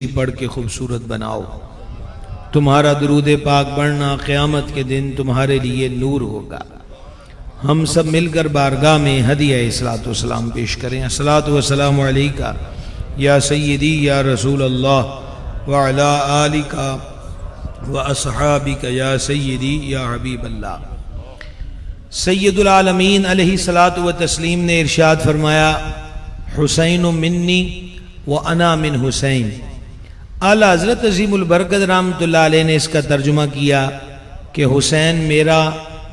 پڑھ کے خوبصورت بناؤ۔ تمہارا درود پاک پڑھنا قیامت کے دن تمہارے لیے نور ہوگا۔ ہم سب مل کر بارگاہ میں ہدیہ الصلاۃ والسلام پیش کریں۔ الصلاۃ والسلام علیکہ یا سیدی یا رسول اللہ وعلی آلک واصحابک یا سیدی یا حبیب اللہ۔ سید العالمین علیہ الصلاۃ والتسلیم نے ارشاد فرمایا، حسین منی وانا من حسین۔ اعلیٰ حضرت عظیم البرکت رحمۃ اللہ علیہ نے اس کا ترجمہ کیا کہ حسین میرا،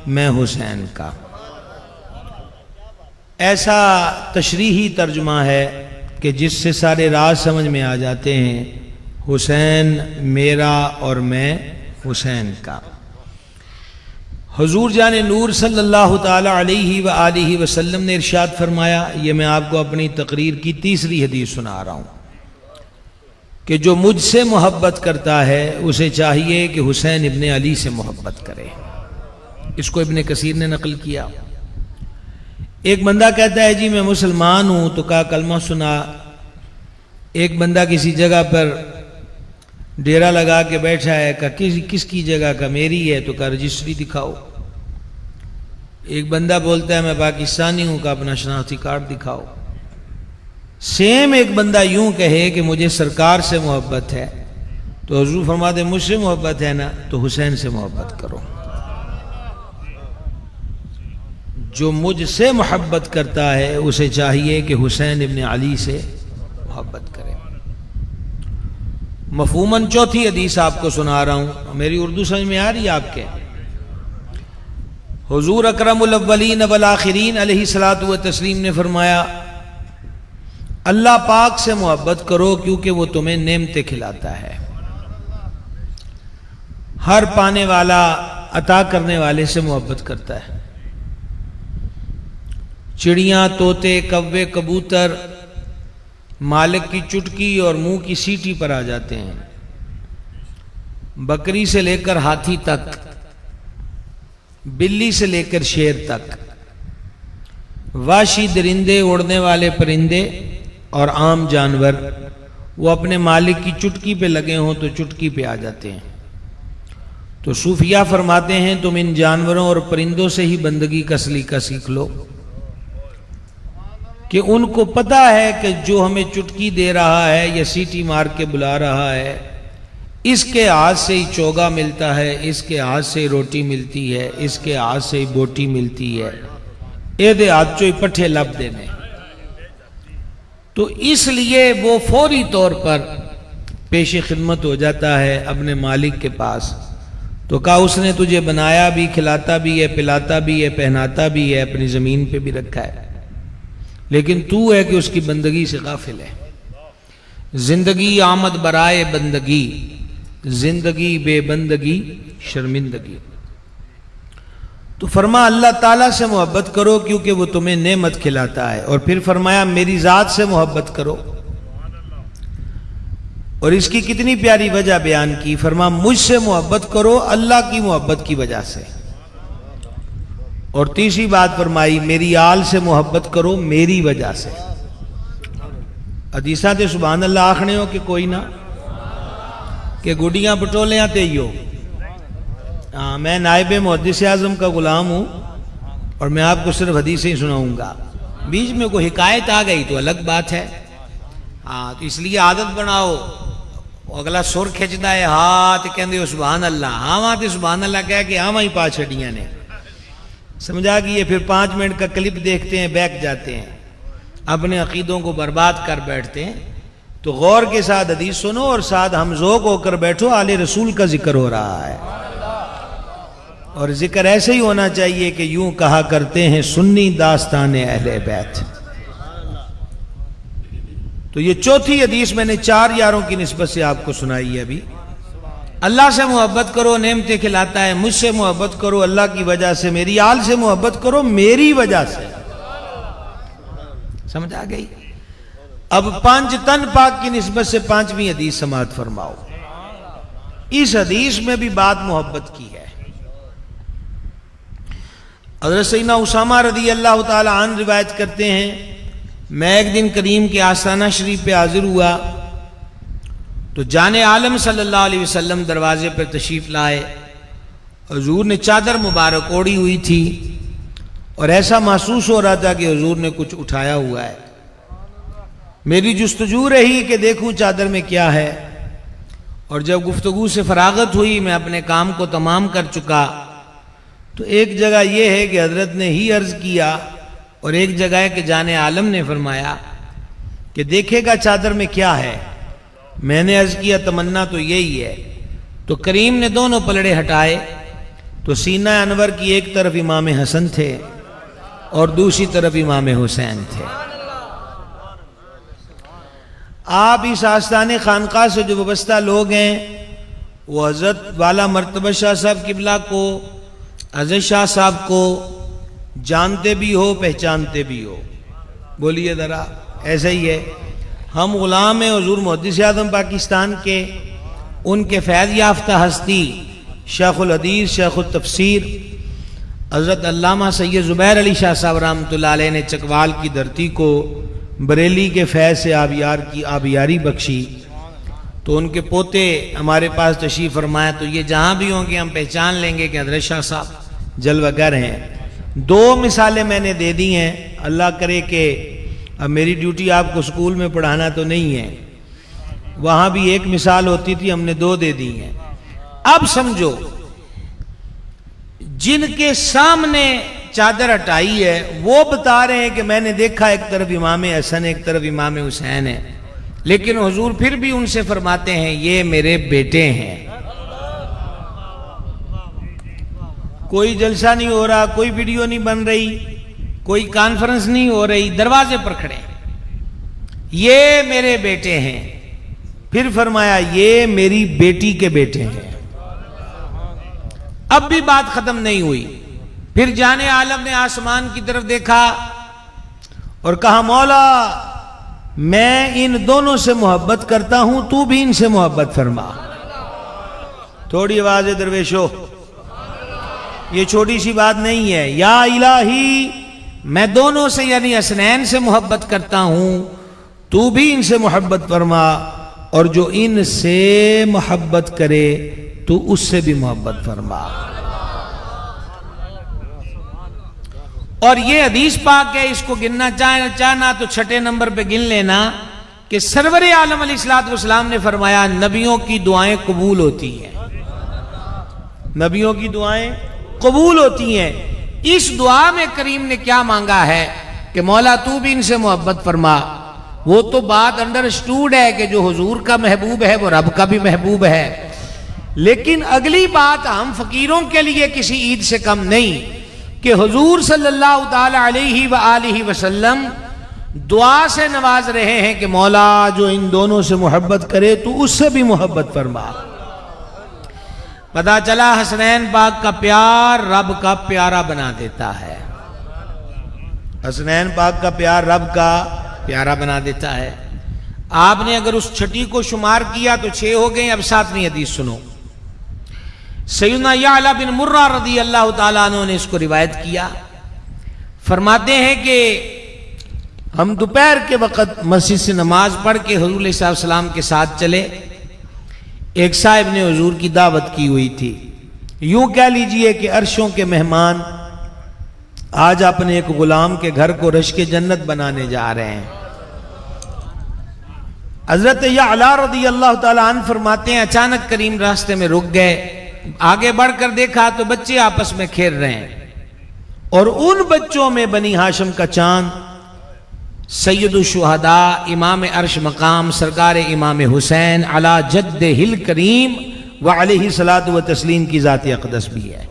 میں حسین کا۔ ایسا تشریحی ترجمہ ہے کہ جس سے سارے راز سمجھ میں آ جاتے ہیں، حسین میرا اور میں حسین کا۔ حضور جان نور صلی اللہ تعالی علیہ وآلہ وسلم نے ارشاد فرمایا، یہ میں آپ کو اپنی تقریر کی تیسری حدیث سنا رہا ہوں، کہ جو مجھ سے محبت کرتا ہے اسے چاہیے کہ حسین ابن علی سے محبت کرے۔ اس کو ابن کثیر نے نقل کیا۔ ایک بندہ کہتا ہے جی میں مسلمان ہوں، تو کہا کلمہ سنا۔ ایک بندہ کسی جگہ پر ڈیرا لگا کے بیٹھا ہے، کہا کس کی جگہ کا؟ میری ہے۔ تو کہا رجسٹری دکھاؤ۔ ایک بندہ بولتا ہے میں پاکستانی ہوں، کہا اپنا شناختی کارڈ دکھاؤ۔ سیم ایک بندہ یوں کہے کہ مجھے سرکار سے محبت ہے، تو حضور فرماتے مجھ سے محبت ہے نا، تو حسین سے محبت کرو۔ جو مجھ سے محبت کرتا ہے اسے چاہیے کہ حسین ابن علی سے محبت کرے۔ مفہوماً چوتھی حدیث آپ کو سنا رہا ہوں، میری اردو سمجھ میں آ رہی ہے آپ کے؟ حضور اکرم الاولین والآخرین علیہ الصلاۃ والتسلیم نے فرمایا، اللہ پاک سے محبت کرو کیونکہ وہ تمہیں نعمتیں کھلاتا ہے۔ ہر پانے والا عطا کرنے والے سے محبت کرتا ہے۔ چڑیاں، طوطے، کوے، کبوتر مالک کی چٹکی اور منہ کی سیٹی پر آ جاتے ہیں۔ بکری سے لے کر ہاتھی تک، بلی سے لے کر شیر تک، وحشی درندے، اڑنے والے پرندے اور عام جانور، وہ اپنے مالک کی چٹکی پہ لگے ہوں تو چٹکی پہ آ جاتے ہیں۔ تو صوفیہ فرماتے ہیں تم ان جانوروں اور پرندوں سے ہی بندگی کا سلیقہ سیکھ لو، کہ ان کو پتہ ہے کہ جو ہمیں چٹکی دے رہا ہے یا سیٹی مار کے بلا رہا ہے، اس کے ہاتھ سے ہی چوگا ملتا ہے، اس کے ہاتھ سے ہی روٹی ملتی ہے، اس کے ہاتھ سے ہی بوٹی ملتی ہے، اے دے ہاتھ چوئی پٹھے لب دینے۔ تو اس لیے وہ فوری طور پر پیش خدمت ہو جاتا ہے اپنے مالک کے پاس۔ تو کہا اس نے تجھے بنایا بھی، کھلاتا بھی ہے، پلاتا بھی ہے، پہناتا بھی ہے، اپنی زمین پہ بھی رکھا ہے، لیکن تو ہے کہ اس کی بندگی سے غافل ہے۔ زندگی آمد برائے بندگی، زندگی بے بندگی شرمندگی۔ تو فرما اللہ تعالیٰ سے محبت کرو کیونکہ وہ تمہیں نعمت کھلاتا ہے، اور پھر فرمایا میری ذات سے محبت کرو، اور اس کی کتنی پیاری وجہ بیان کی۔ فرما مجھ سے محبت کرو اللہ کی محبت کی وجہ سے، اور تیسری بات فرمائی میری آل سے محبت کرو میری وجہ سے۔ حدیثہ تے سبحان اللہ آخنے ہو کہ کوئی نہ، کہ گڈیاں پٹولیاں تے ہو۔ میں نائب محدث اعظم کا غلام ہوں، اور میں آپ کو صرف حدیثیں ہی سناؤں گا۔ بیچ میں کوئی حکایت آ گئی تو الگ بات ہے، تو اس لیے عادت بناؤ، اگلا سر کھچتا ہے ہاتھ کہندے ہو سبحان اللہ، ہاں وہاں تے سبحان اللہ کہہ کے ہاں وہیں پا چھڑیاں نے، سمجھا کہ یہ پھر 5 منٹ کا کلپ دیکھتے ہیں، بیک جاتے ہیں، اپنے عقیدوں کو برباد کر بیٹھتے ہیں۔ تو غور کے ساتھ حدیث سنو اور ساتھ ہم ذوق ہو کر بیٹھو، آل رسول کا ذکر ہو رہا ہے، اور ذکر ایسے ہی ہونا چاہیے کہ یوں کہا کرتے ہیں سنی داستان اہل بیت۔ تو یہ چوتھی حدیث میں نے 4 یاروں کی نسبت سے آپ کو سنائی ہے۔ ابھی اللہ سے محبت کرو، نعمتیں کھلاتا ہے، مجھ سے محبت کرو اللہ کی وجہ سے، میری آل سے محبت کرو میری وجہ سے۔ سمجھ آ گئی؟ اب 5 تن پاک کی نسبت سے 5ویں حدیث سماعت فرماؤ۔ اس حدیث میں بھی بات محبت کی ہے۔ حضرت سیدنا اسامہ رضی اللہ تعالی عنہ روایت کرتے ہیں، میں ایک دن کریم کے آستانہ شریف پہ حاضر ہوا تو جان عالم صلی اللہ علیہ وسلم دروازے پر تشریف لائے. حضور نے چادر مبارک اوڑھی ہوئی تھی اور ایسا محسوس ہو رہا تھا کہ حضور نے کچھ اٹھایا ہوا ہے. میری جستجو رہی کہ دیکھوں چادر میں کیا ہے، اور جب گفتگو سے فراغت ہوئی، میں اپنے کام کو تمام کر چکا، تو ایک جگہ یہ ہے کہ حضرت نے ہی عرض کیا، اور ایک جگہ ہے کہ جان عالم نے فرمایا کہ دیکھے گا چادر میں کیا ہے. میں نے عرض کیا تمنا تو یہی ہے. تو کریم نے دونوں پلڑے ہٹائے تو سینہ انور کی ایک طرف امام حسن تھے اور دوسری طرف امام حسین تھے. آپ اس آستان خانقاہ سے جو وابستہ لوگ ہیں وہ حضرت والا مرتبہ شاہ صاحب قبلہ کو، حضرت شاہ صاحب کو جانتے بھی ہو پہچانتے بھی ہو. بولیے ذرا. ایسا ہی ہے. ہم غلام ہیں حضور محدث اعظم پاکستان کے، ان کے فیض یافتہ ہستی شیخ الحدیث شیخ التفسیر حضرت علامہ سید زبیر علی شاہ صاحب رحمۃ اللہ علیہ نے چکوال کی دھرتی کو بریلی کے فیض سے آبیاری بخشی. تو ان کے پوتے ہمارے پاس تشریف فرمایا، تو یہ جہاں بھی ہوں گے ہم پہچان لیں گے کہ حضرت شاہ صاحب جلوہ گر ہیں. 2 مثالیں میں نے دے دی ہیں. اللہ کرے کہ اب میری ڈیوٹی آپ کو سکول میں پڑھانا تو نہیں ہے، وہاں بھی 1 مثال ہوتی تھی، ہم نے 2 دے دی ہیں. اب سمجھو، جن کے سامنے چادر ہٹائی ہے وہ بتا رہے ہیں کہ میں نے دیکھا ایک طرف امام حسن ایک طرف امام حسین ہے، لیکن حضور پھر بھی ان سے فرماتے ہیں یہ میرے بیٹے ہیں. کوئی جلسہ نہیں ہو رہا، کوئی ویڈیو نہیں بن رہی، کوئی کانفرنس نہیں ہو رہی، دروازے پر کھڑے ہیں. یہ میرے بیٹے ہیں. پھر فرمایا یہ میری بیٹی کے بیٹے ہیں. اب بھی بات ختم نہیں ہوئی. پھر جان عالم نے آسمان کی طرف دیکھا اور کہا مولا میں ان دونوں سے محبت کرتا ہوں، تو بھی ان سے محبت فرما. تھوڑی آواز درویشو، یہ چھوٹی سی بات نہیں ہے. یا الہی میں دونوں سے یعنی حسنین سے محبت کرتا ہوں، تو بھی ان سے محبت فرما، اور جو ان سے محبت کرے تو اس سے بھی محبت فرما. اور یہ حدیث پاک ہے، اس کو گننا چاہنا تو 6 نمبر پہ گن لینا کہ سرور عالم علیہ السلام نے فرمایا نبیوں کی دعائیں قبول ہوتی ہیں. نبیوں کی دعائیں قبول ہوتی ہیں. اس دعا میں کریم نے کیا مانگا ہے کہ مولا تو بھی ان سے محبت فرما. وہ تو بات انڈرسٹوڈ ہے کہ جو حضور کا محبوب ہے وہ رب کا بھی محبوب ہے، لیکن اگلی بات ہم فقیروں کے لیے کسی عید سے کم نہیں کہ حضور صلی اللہ تعالی علیہ وآلہ وسلم دعا سے نواز رہے ہیں کہ مولا جو ان دونوں سے محبت کرے تو اس سے بھی محبت فرما. پتہ چلا حسنین پاک کا پیار رب کا پیارا بنا دیتا ہے. حسنین پاک کا پیار رب کا پیارا بنا دیتا ہے. آپ نے اگر اس 6 کو شمار کیا تو 6 ہو گئے. اب 7ویں حدیث سنو. سیدنا یعلا بن مرہ رضی اللہ تعالیٰ عنہ نے اس کو روایت کیا. فرماتے ہیں کہ ہم دوپہر کے وقت مسجد سے نماز پڑھ کے حضور علیہ السلام کے ساتھ چلے. ایک صاحب نے حضور کی دعوت کی ہوئی تھی. یوں کہہ لیجئے کہ عرشوں کے مہمان آج اپنے ایک غلام کے گھر کو رشک جنت بنانے جا رہے ہیں. حضرت یعلا رضی اللہ تعالیٰ عنہ فرماتے ہیں اچانک کریم راستے میں رک گئے. آگے بڑھ کر دیکھا تو بچے آپس میں کھیل رہے ہیں، اور ان بچوں میں بنی ہاشم کا چاند سید الشہداء امام عرش مقام سرکار امام حسین علی جدہ الکریم وعلیہ الصلاۃ والتسلیم کی ذات اقدس بھی ہے.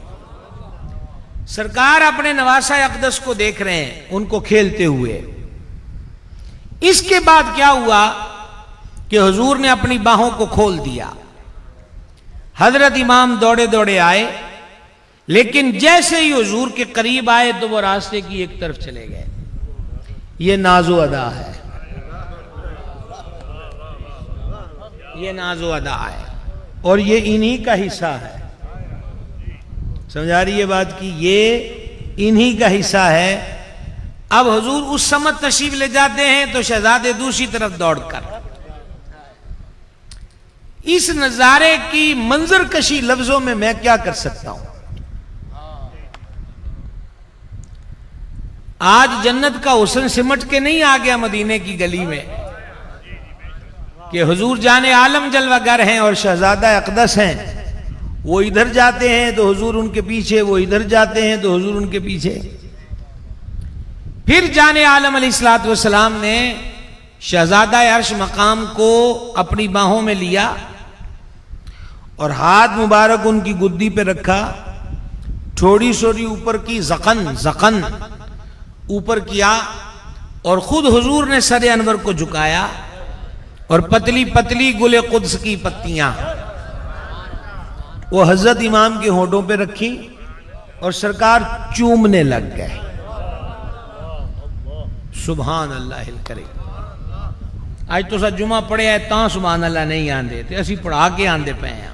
سرکار اپنے نواسہ اقدس کو دیکھ رہے ہیں ان کو کھیلتے ہوئے. اس کے بعد کیا ہوا کہ حضور نے اپنی باہوں کو کھول دیا. حضرت امام دوڑے دوڑے آئے، لیکن جیسے ہی حضور کے قریب آئے تو وہ راستے کی ایک طرف چلے گئے. یہ ناز و ادا ہے، یہ ناز و ادا ہے، اور یہ انہی کا حصہ ہے. سمجھا رہی ہے بات کی؟ یہ انہی کا حصہ ہے. اب حضور اس سمت تشریف لے جاتے ہیں تو شہزادے دوسری طرف دوڑ کر اس نظارے کی منظر کشی لفظوں میں کیا کر سکتا ہوں. آج جنت کا حسن سمٹ کے نہیں آ گیا مدینے کی گلی میں کہ حضور جان عالم جلوہ گر ہیں اور شہزادہ اقدس ہیں، وہ ادھر جاتے ہیں تو حضور ان کے پیچھے، وہ ادھر جاتے ہیں تو حضور ان کے پیچھے. پھر جان عالم علیہ الصلوۃ والسلام نے شہزادہ عرش مقام کو اپنی باہوں میں لیا اور ہاتھ مبارک ان کی گدی پہ رکھا، تھوڑی سوڑی اوپر کی زقن اوپر کیا اور خود حضور نے سر انور کو جھکایا اور پتلی پتلی گل قدس کی پتیاں وہ حضرت امام کے ہونٹوں پہ رکھی اور سرکار چومنے لگ گئے. سبحان اللہ الکریم. آج تو سا جمعہ پڑھے ہے تاں سبحان اللہ نہیں آندے تھے، اسی پڑھا کے آندے پہ ہیں.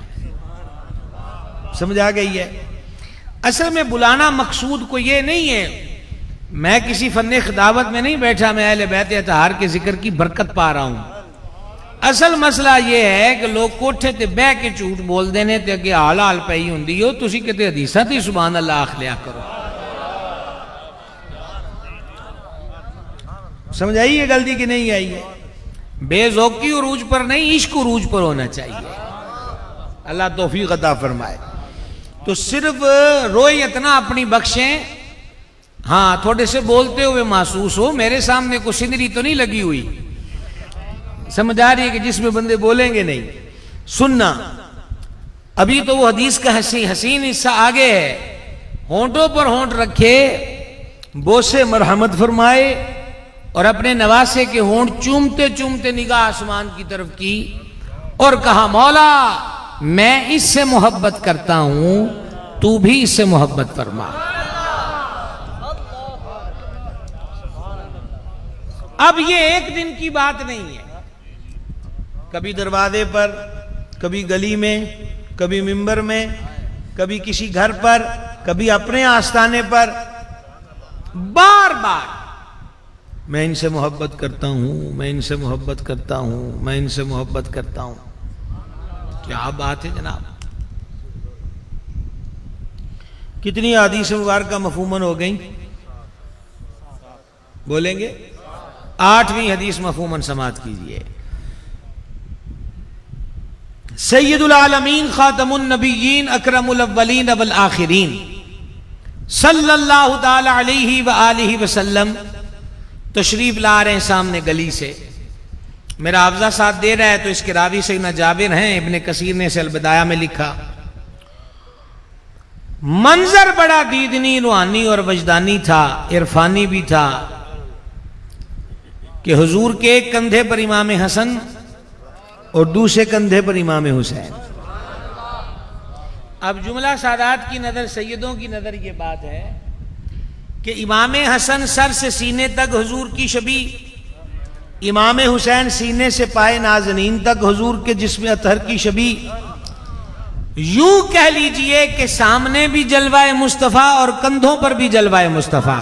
سمجھ آ گئی ہے؟ اصل میں بلانا مقصود کو یہ نہیں ہے. میں کسی فن خطابت میں نہیں بیٹھا، میں اہل بیت اطہار کے ذکر کی برکت پا رہا ہوں. اصل مسئلہ یہ ہے کہ لوگ کوٹھے تے بہ کے جھوٹ بول دینے تے کہ حال حال پئی ہوندی ہو، تسی کتے حدیثاں تے سبحان اللہ آکھ لیا کرو. سمجھ آئی ہے غلطی کہ نہیں آئی ہے؟ بے ذوقی عروج پر نہیں، عشق عروج پر ہونا چاہیے. اللہ توفیق عطا فرمائے. تو صرف روئے اتنا اپنی بخشیں. ہاں تھوڑے سے بولتے ہوئے محسوس ہو، میرے سامنے کوئی سندری تو نہیں لگی ہوئی. سمجھ آ رہی ہے کہ جس میں بندے بولیں گے نہیں. سننا ابھی تو وہ حدیث کا حسین حصہ آگے ہے. ہونٹوں پر ہونٹ رکھے، بوسے مرحمت فرمائے اور اپنے نواسے کے ہونٹ چومتے چومتے نگاہ آسمان کی طرف کی اور کہا مولا میں اس سے محبت کرتا ہوں، تو بھی اس سے محبت فرما. اب یہ ایک دن کی بات نہیں ہے. کبھی دروازے پر، کبھی گلی میں، کبھی منبر میں، کبھی کسی گھر پر، کبھی اپنے آستانے پر، بار بار میں ان سے محبت کرتا ہوں، میں ان سے محبت کرتا ہوں، میں ان سے محبت کرتا ہوں. کیا بات ہے جناب. کتنی احادیث مبارکہ مفہوماً ہو گئیں؟ بولیں گے؟ 8ویں حدیث مفہوماً سماعت کیجئے. سید العالمین خاتم النبیین اکرم الاولین والآخرین صلی اللہ تعالی علیہ وآلہ وسلم تشریف لا رہے ہیں سامنے گلی سے. میرا حافظہ ساتھ دے رہا ہے تو اس کے راوی سیدنا جابر ہیں. ابن کثیر نے اسے البدایہ میں لکھا. منظر بڑا دیدنی، روحانی اور وجدانی تھا، عرفانی بھی تھا کہ حضور کے ایک کندھے پر امام حسن اور دوسرے کندھے پر امام حسین. اب جملہ سادات کی نظر، سیدوں کی نظر یہ بات ہے کہ امام حسن سر سے سینے تک حضور کی شبیہ، امام حسین سینے سے پائے نازنین تک حضور کے جسم اطہر کی شبیہ. یوں کہہ لیجئے کہ سامنے بھی جلوہ مصطفیٰ اور کندھوں پر بھی جلوہ مصطفیٰ.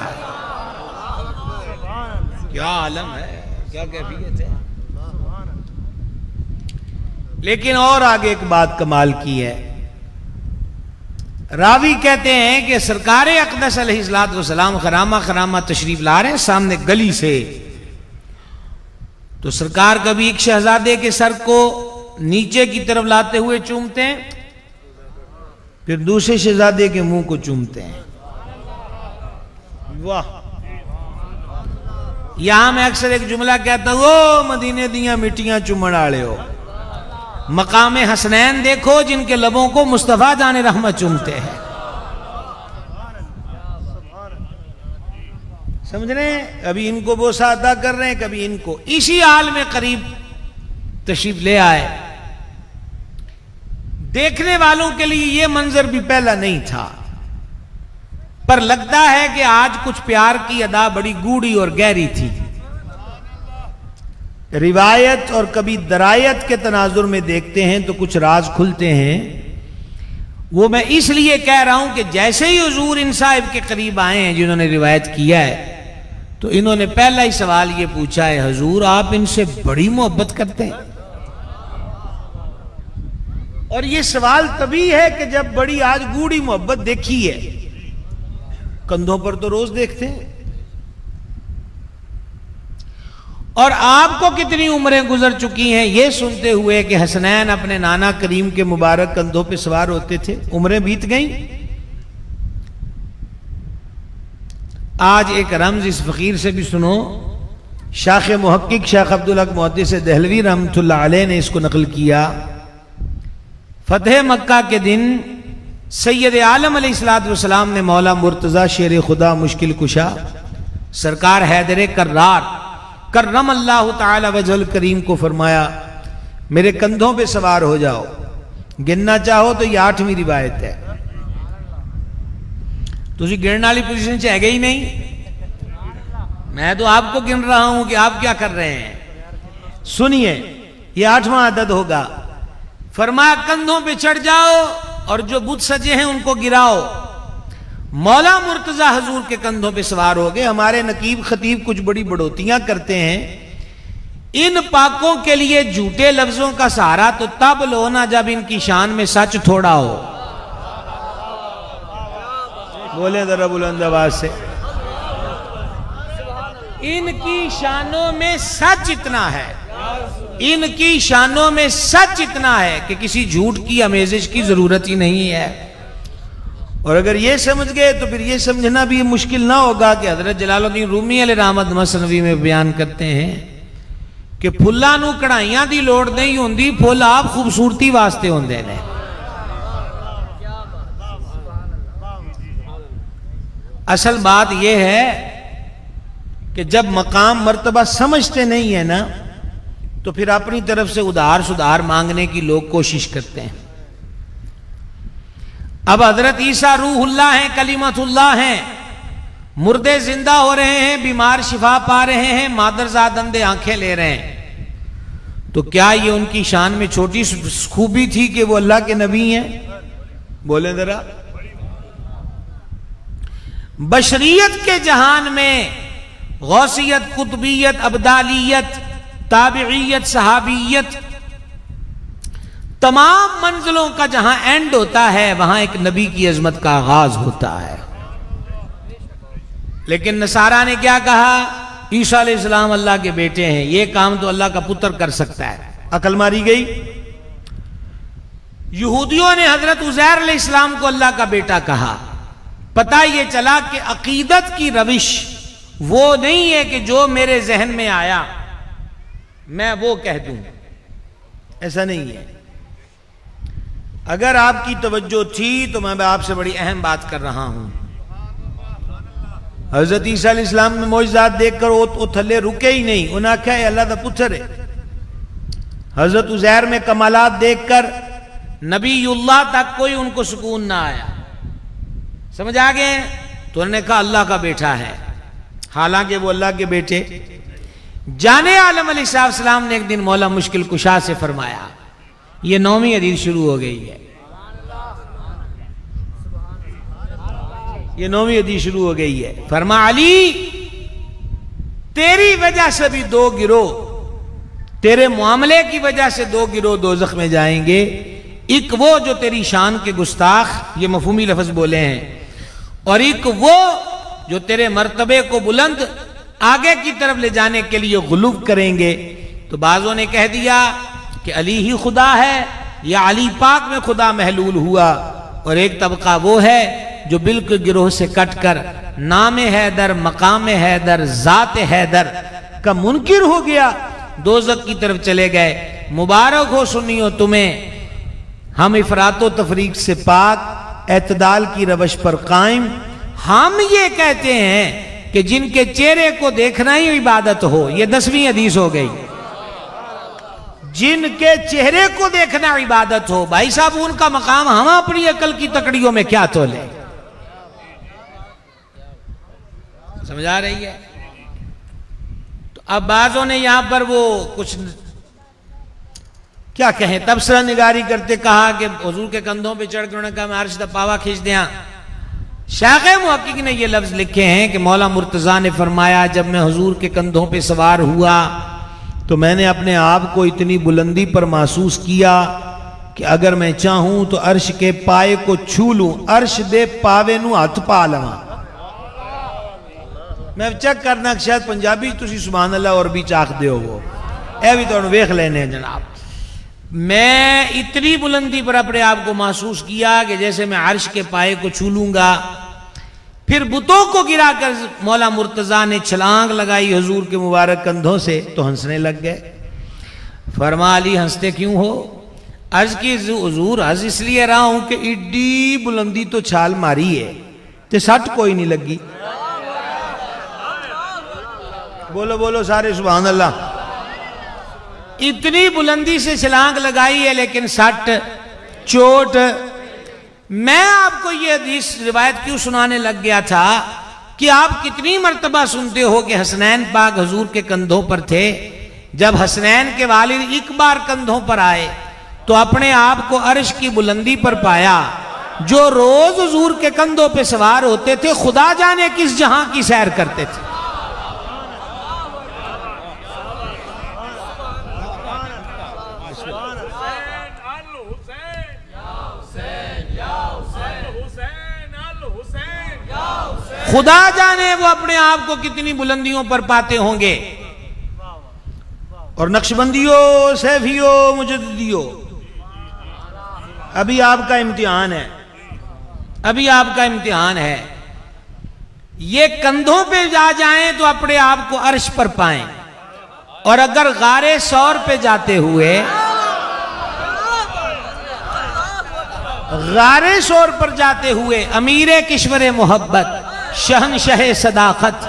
کیا عالم ہے، کیا کیفیت ہے. لیکن اور آگے ایک بات کمال کی ہے. راوی کہتے ہیں کہ سرکار اقدس علیہ السلام خرامہ تشریف لا رہے ہیں سامنے گلی سے. تو سرکار کبھی ایک شہزادے کے سر کو نیچے کی طرف لاتے ہوئے چومتے ہیں، پھر دوسرے شہزادے کے منہ کو چومتے ہیں. واہ. یہاں میں اکثر ایک جملہ کہتا ہوں، او مدینے دیاں مٹیاں چومن والے ہو، مقام حسنین دیکھو جن کے لبوں کو مصطفیٰ جان رحمت چومتے ہیں. سمجھ رہے ہیں؟ ابھی ان کو بوسہ عطا کر رہے ہیں، کبھی ان کو. اسی حال میں قریب تشریف لے آئے. دیکھنے والوں کے لیے یہ منظر بھی پہلا نہیں تھا، پر لگتا ہے کہ آج کچھ پیار کی ادا بڑی گوڑی اور گہری تھی. روایت اور کبھی درایت کے تناظر میں دیکھتے ہیں تو کچھ راز کھلتے ہیں. وہ میں اس لیے کہہ رہا ہوں کہ جیسے ہی حضور ان صاحب کے قریب آئے ہیں جنہوں نے روایت کیا ہے، تو انہوں نے پہلا ہی سوال یہ پوچھا ہے، حضور آپ ان سے بڑی محبت کرتے ہیں؟ اور یہ سوال تبھی ہے کہ جب بڑی آج گوڑی محبت دیکھی ہے، کندھوں پر تو روز دیکھتے ہیں. اور آپ کو کتنی عمریں گزر چکی ہیں یہ سنتے ہوئے کہ حسنین اپنے نانا کریم کے مبارک کندھوں پہ سوار ہوتے تھے. عمریں بیت گئیں. آج ایک رمز اس فقیر سے بھی سنو. شاخ محقق شیخ عبدالحق محدث دہلوی رحمۃ اللہ علیہ نے اس کو نقل کیا. فتح مکہ کے دن سید عالم علیہ الصلوۃ والسلام نے مولا مرتضی شیر خدا مشکل کشا سرکار حیدر کرار کرم اللہ تعالی وجہ الکریم کو فرمایا میرے کندھوں پہ سوار ہو جاؤ. گننا چاہو تو یہ 8ویں روایت ہے. تسی گننے والی پوزیشن سے ہے گئی نہیں. میں تو آپ کو گن رہا ہوں کہ آپ کیا کر رہے ہیں. سنیے یہ 8واں عدد ہوگا. فرمایا کندھوں پہ چڑھ جاؤ اور جو بت سجے ہیں ان کو گراؤ. مولا مرتضی حضور کے کندھوں پہ سوار ہو گئے. ہمارے نقیب خطیب کچھ بڑی بڑوتیاں کرتے ہیں. ان پاکوں کے لیے جھوٹے لفظوں کا سہارا تو تب لو نا جب ان کی شان میں سچ تھوڑا ہو. بولیں ذرا بلند آواز سے. ان کی شانوں میں سچ اتنا ہے، ان کی شانوں میں سچ اتنا ہے کہ کسی جھوٹ کی آمیزش کی ضرورت ہی نہیں ہے. اور اگر یہ سمجھ گئے تو پھر یہ سمجھنا بھی مشکل نہ ہوگا کہ حضرت جلال الدین رومی علیہ رحمت مثنوی میں بیان کرتے ہیں کہ پھلاں نو کڑھائیاں دی لوڑ نہیں ہوندی، پھل آپ خوبصورتی واسطے ہوندے نے. اصل بات یہ ہے کہ جب مقام مرتبہ سمجھتے نہیں ہے نا تو پھر اپنی طرف سے ادھار سدھار مانگنے کی لوگ کوشش کرتے ہیں. اب حضرت عیسیٰ روح اللہ ہیں، کلمت اللہ ہیں. مردے زندہ ہو رہے ہیں، بیمار شفا پا رہے ہیں، مادرزاد اندھے آنکھیں لے رہے ہیں. تو کیا یہ ان کی شان میں چھوٹی خوبی تھی کہ وہ اللہ کے نبی ہیں؟ بولیں ذرا. بشریت کے جہان میں غوثیت، قطبیت، ابدالیت، تابعیت، صحابیت، تمام منزلوں کا جہاں اینڈ ہوتا ہے وہاں ایک نبی کی عظمت کا آغاز ہوتا ہے. لیکن نصارہ نے کیا کہا؟ عیسیٰ علیہ السلام اللہ کے بیٹے ہیں، یہ کام تو اللہ کا پتر کر سکتا ہے. عقل ماری گئی. یہودیوں نے حضرت عزیر علیہ السلام کو اللہ کا بیٹا کہا. پتہ یہ چلا کہ عقیدت کی روش وہ نہیں ہے کہ جو میرے ذہن میں آیا میں وہ کہہ دوں. ایسا نہیں ہے. اگر آپ کی توجہ تھی تو میں آپ سے بڑی اہم بات کر رہا ہوں. حضرت عیسیٰ علیہ السلام میں معجزات دیکھ کر وہ تھلے رکے ہی نہیں. انہوں نے کہا ہے اللہ دا پتر ہے. حضرت عزیر میں کمالات دیکھ کر نبی اللہ تک کوئی ان کو سکون نہ آیا. سمجھ آ گئے؟ تو انہوں نے کہا اللہ کا بیٹا ہے، حالانکہ وہ اللہ کے بیٹے. جانے عالم علیہ السلام نے ایک دن مولا مشکل کشا سے فرمایا. یہ 9ویں حدیث شروع ہو گئی ہے. یہ 9ویں حدیث شروع ہو گئی ہے. فرما علی تیری وجہ سے بھی 2 گروہ، تیرے معاملے کی وجہ سے 2 گروہ دوزخ میں جائیں گے. ایک وہ جو تیری شان کے گستاخ، یہ مفہومی لفظ بولے ہیں، اور ایک وہ جو تیرے مرتبے کو بلند آگے کی طرف لے جانے کے لیے غلو کریں گے. تو بعضوں نے کہہ دیا کہ علی ہی خدا ہے یا علی پاک میں خدا محلول ہوا. اور ایک طبقہ وہ ہے جو بالکل گروہ سے کٹ کر نام حیدر، مقام حیدر، ذات حیدر کا منکر ہو گیا، دوزخ کی طرف چلے گئے. مبارک ہو سنیو تمہیں، ہم افراط و تفریق سے پاک، اعتدال کی روش پر قائم. ہم یہ کہتے ہیں کہ جن کے چہرے کو دیکھنا ہی عبادت ہو. یہ 10ویں حدیث ہو گئی. جن کے چہرے کو دیکھنا عبادت ہو. بھائی صاحب ان کا مقام ہم اپنی عقل کی تکڑیوں میں کیا تولے. سمجھ آ رہی ہے؟ تو اب بعضوں نے یہاں پر وہ کچھ کیا کہیں تبصرہ نگاری کرتے کہا کہ حضور کے کندھوں پہ چڑھ کر انہوں نے کہا میں عرش دا پاوا کھینچ دیاں. شیخ محقق نے یہ لفظ لکھے ہیں کہ مولا مرتضیٰ نے فرمایا جب میں حضور کے کندھوں پہ سوار ہوا تو میں نے اپنے آپ کو اتنی بلندی پر محسوس کیا کہ اگر میں چاہوں تو عرش کے پائے کو چھو لوں، عرش دے پاوے نو ہاتھ پا لواں۔ میں چیک کرنا کہ شاید پنجابی تسی سبحان اللہ اور بھی چاک دے ہو، وہ اے بھی تو انہوں ویخ لینے جناب۔ میں اتنی بلندی پر اپنے آپ کو محسوس کیا کہ جیسے میں عرش کے پائے کو چھو لوں گا۔ پھر بتوں کو گرا کر مولا مرتضیٰ نے چھلانگ لگائی حضور کے مبارک کندھوں سے تو ہنسنے لگ گئے۔ فرما علی ہنستے کیوں ہو؟ عرض کی حضور ہنس اس لیے رہا ہوں کہ ایڈی بلندی تو چھال ماری ہے تے سٹ کوئی نہیں لگی۔ بولو بولو سارے سبحان اللہ۔ اتنی بلندی سے چھلانگ لگائی ہے لیکن سٹ چوٹ۔ میں آپ کو یہ حدیث روایت کیوں سنانے لگ گیا تھا کہ آپ کتنی مرتبہ سنتے ہو کہ حسنین پاک حضور کے کندھوں پر تھے۔ جب حسنین کے والد ایک بار کندھوں پر آئے تو اپنے آپ کو عرش کی بلندی پر پایا۔ جو روز حضور کے کندھوں پہ سوار ہوتے تھے خدا جانے کس جہاں کی سیر کرتے تھے۔ خدا جانے وہ اپنے آپ کو کتنی بلندیوں پر پاتے ہوں گے۔ اور نقشبندیوں، سیفیوں، مجددیوں، ابھی آپ کا امتحان ہے، ابھی آپ کا امتحان ہے۔ یہ کندھوں پہ جا جائیں تو اپنے آپ کو عرش پر پائیں، اور اگر غار ثور پہ جاتے ہوئے، غار ثور پر جاتے ہوئے امیر کشور محبت، شہنشاہ صداقت،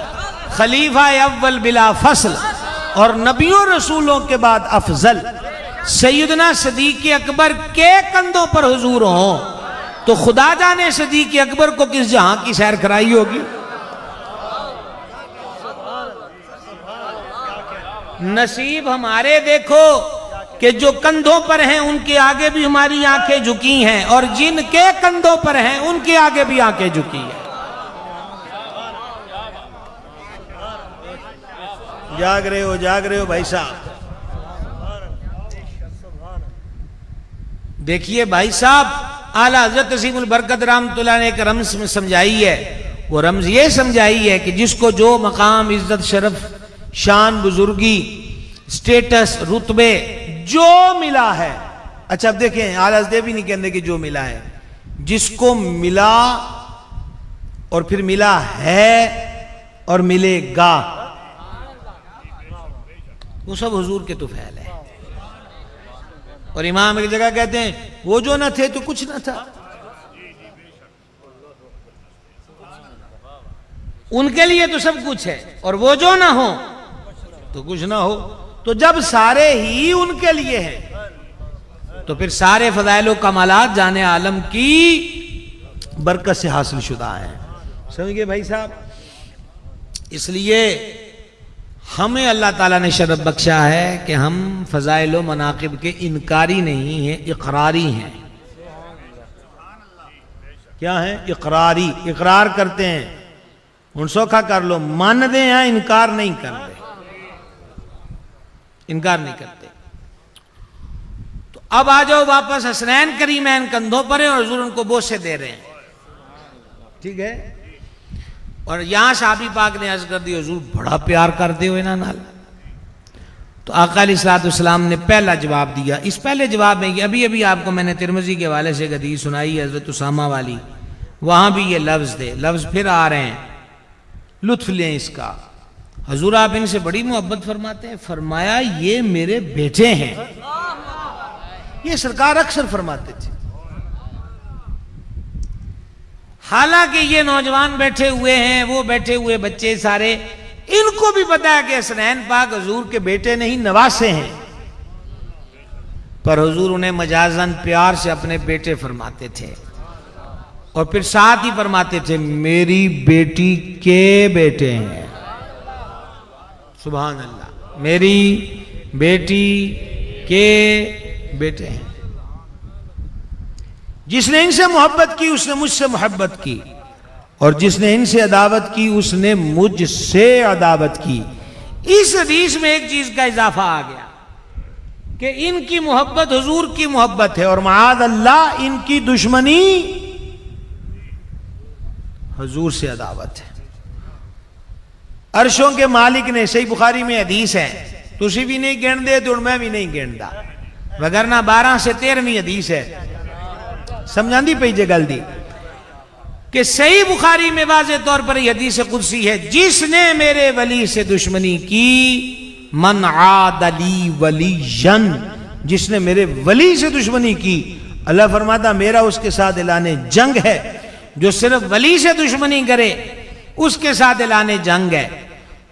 خلیفہ اول بلا فصل اور نبیوں رسولوں کے بعد افضل سیدنا صدیق اکبر کے کندھوں پر حضور ہوں تو خدا جانے صدیق اکبر کو کس جہاں کی سیر کرائی ہوگی۔ نصیب ہمارے دیکھو کہ جو کندھوں پر ہیں ان کے آگے بھی ہماری آنکھیں جھکی ہیں، اور جن کے کندھوں پر ہیں ان کے آگے بھی آنکھیں جھکی ہیں۔ جاگ رہے ہو بھائی صاحب۔ دیکھیے بھائی صاحب، اعلیٰ حضرت عظیم البرکت رحمۃ اللہ نے ایک رمز میں سمجھائی ہے۔ وہ رمز یہ سمجھائی ہے کہ جس کو جو مقام، عزت، شرف، شان، بزرگی، سٹیٹس، رتبے جو ملا ہے، اچھا اب دیکھیں اعلیٰ حضرت بھی نہیں کہنے کہ جو ملا ہے، جس کو ملا اور پھر ملا ہے اور ملے گا، وہ سب حضور کے طفیل ہے۔ اور امام ایک جگہ کہتے ہیں وہ جو نہ تھے تو کچھ نہ تھا، ان کے لیے تو سب کچھ ہے، اور وہ جو نہ ہو تو کچھ نہ ہو۔ تو جب سارے ہی ان کے لیے ہیں تو پھر سارے فضائل و کمالات جان عالم کی برکت سے حاصل شدہ ہیں۔ سمجھ گئے بھائی صاحب؟ اس لیے ہمیں اللہ تعالیٰ نے شرف بخشا ہے کہ ہم فضائل و مناقب کے انکاری نہیں ہیں، اقراری ہیں۔ کیا ہیں؟ اقراری، اقرار کرتے ہیں۔ ان سوکھا کر لو، مان دے ہیں، انکار نہیں کرتے، انکار نہیں کرتے۔ تو اب آ جاؤ واپس، حسنین کریمین کندھوں پر ہیں اور حضور ان کو بوسے دے رہے ہیں، ٹھیک ہے؟ اور یہاں صحابی پاک نے عرض کر دی حضور بڑا پیار کرتے ہوئے نا نال۔ تو آقا علیہ الصلوۃ والسلام نے پہلا جواب دیا۔ اس پہلے جواب میں ابھی آپ کو میں نے ترمذی کے حوالے سے حدیث سنائی ہے حضرت اسامہ والی، وہاں بھی یہ لفظ تھے، لفظ پھر آ رہے ہیں، لطف لیں اس کا۔ حضور آپ ان سے بڑی محبت فرماتے ہیں، فرمایا یہ میرے بیٹے ہیں۔ یہ سرکار اکثر فرماتے تھے، حالانکہ یہ نوجوان بیٹھے ہوئے ہیں، وہ بیٹھے ہوئے بچے سارے، ان کو بھی پتا ہے کہ حسنین پاک حضور کے بیٹے نہیں نواسے ہیں، پر حضور انہیں مجازاً پیار سے اپنے بیٹے فرماتے تھے، اور پھر ساتھ ہی فرماتے تھے میری بیٹی کے بیٹے ہیں۔ سبحان اللہ، میری بیٹی کے بیٹے ہیں۔ جس نے ان سے محبت کی اس نے مجھ سے محبت کی، اور جس نے ان سے عداوت کی اس نے مجھ سے عداوت کی۔ اس حدیث میں ایک چیز کا اضافہ آ گیا، کہ ان کی محبت حضور کی محبت ہے اور معاذ اللہ ان کی دشمنی حضور سے عداوت ہے. عرشوں کے مالک نے صحیح بخاری میں حدیث ہے, تسی بھی نہیں گن دے تو میں بھی نہیں گندا, وگرنہ 12 سے 13ویں حدیث ہے, سمجھان دی پئی جے گل دی, کہ صحیح بخاری میں واضح طور پر یہ حدیث قدسی ہے, جس نے میرے ولی سے دشمنی کی, من عاد لی ولیًا, جس نے میرے ولی سے دشمنی کی, اللہ فرماتا میرا اس کے ساتھ اعلان جنگ ہے. جو صرف ولی سے دشمنی کرے اس کے ساتھ اعلان جنگ ہے.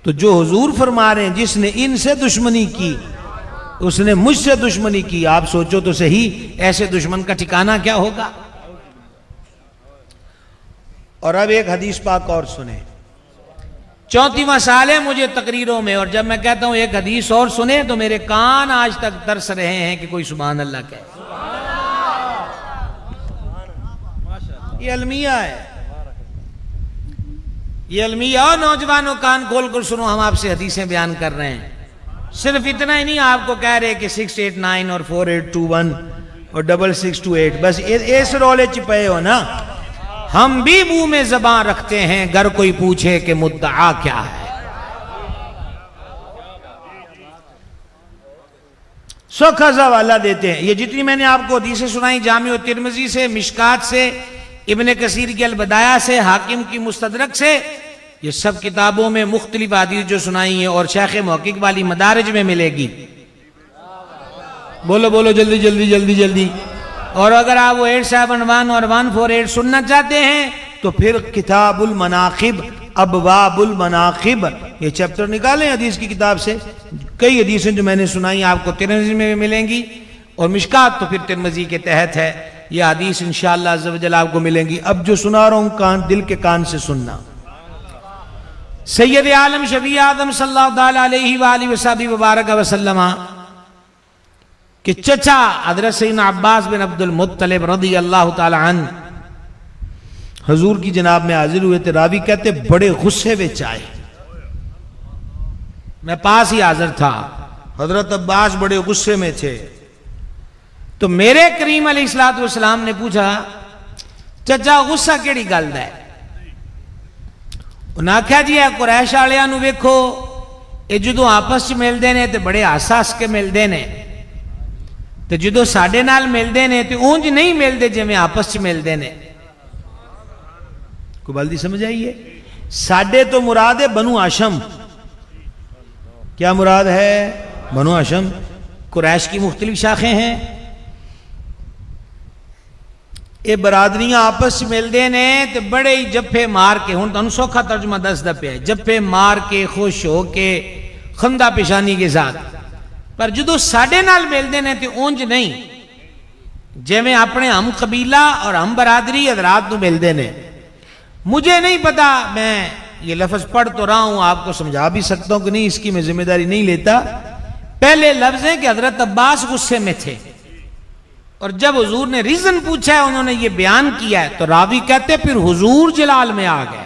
تو جو حضور فرما رہے ہیں جس نے ان سے دشمنی کی اس نے مجھ سے دشمنی کی, آپ سوچو تو صحیح ایسے دشمن کا ٹھکانہ کیا ہوگا. اور اب ایک حدیث پاک اور سنیں, 34واں سال ہے مجھے تقریروں میں, اور جب میں کہتا ہوں ایک حدیث اور سنیں تو میرے کان آج تک ترس رہے ہیں کہ کوئی سبحان اللہ کہے. یہ المیہ ہے, یہ المیہ. اور نوجوانوں کان کھول کر سنو, ہم آپ سے حدیثیں بیان کر رہے ہیں. صرف اتنا ہی نہیں آپ کو کہہ رہے کہ 689 اور 4821 اور 6628, بس اس رولے چپے ہو نا. ہم بھی منہ میں زبان رکھتے ہیں گر کوئی پوچھے کہ مدعا کیا ہے. سوکھا سا حوالہ دیتے ہیں. یہ جتنی میں نے آپ کو حدیثیں سنائی جامع ترمذی سے, مشکات سے, ابن کثیر کی البدایہ سے, حاکم کی مستدرک سے, یہ سب کتابوں میں مختلف حدیث جو سنائی ہیں اور شیخ محقق والی مدارج میں ملے گی. بولو بولو جلدی جلدی جلدی جلدی. اور اگر آپ وہ 871 اور 148 سننا چاہتے ہیں تو پھر کتاب المناقب, ابواب المناقب, یہ چیپٹر نکالیں حدیث کی کتاب سے. کئی حدیثیں جو میں نے سنائی آپ کو ترمذی میں ملیں گی, اور مشکات تو پھر ترمذی کے تحت ہے. یہ حدیث انشاءاللہ عز و جل آپ کو ملیں گی. اب جو سنا رہا ہوں کان, دل کے کان سے سننا. سید عالم شفیع آدم صلی اللہ علیہ وآلہ وسلم وسلم کہ چچا حضرت سیدنا عباس بن عبد المطلب رضی اللہ تعالی عنہ حضور کی جناب میں حاضر ہوئے تھے. راوی کہتے بڑے غصے وچ آئے, میں پاس ہی حاضر تھا, حضرت عباس بڑے غصے میں تھے. تو میرے کریم علیہ السلام نے پوچھا چچا غصہ کیڑی گل دا ہے؟ انہاں کہا جی اے قریش والیاں نو ویکھو, اے جدوں آپس چ ملدے نے تے بڑے ہس ہس کے ملدے نے, تے جدوں ساڈے نال ملدے نے تے اونج نہیں ملدے جویں آپس چ ملدے نے. کوئی بلدی سمجھ آئیے؟ ساڈے تو مراد ہے بنو ہاشم. کیا مراد ہے؟ بنو ہاشم. قریش کی مختلف شاخیں ہیں, اے برادریاں آپس ملدے نے تے بڑے ہی جپے مار کے, ہن تانوں سوکھا ترجمہ دسدا پیا, جپے مار کے خوش ہو کے خندہ پیشانی کے ساتھ. پر جدو ساڈے نال ملدے نے تے اونج نہیں جویں اپنے ہم قبیلہ اور ہم برادری حضرات نو ملدے نے. مجھے نہیں پتا, میں یہ لفظ پڑھ تو رہا ہوں, آپ کو سمجھا بھی سکتا ہوں کہ نہیں, اس کی میں ذمہ داری نہیں لیتا. پہلے لفظ ہے کہ حضرت عباس غصے میں تھے, اور جب حضور نے ریزن پوچھا ہے انہوں نے یہ بیان کیا ہے, تو راوی کہتے پھر حضور جلال میں آ گئے.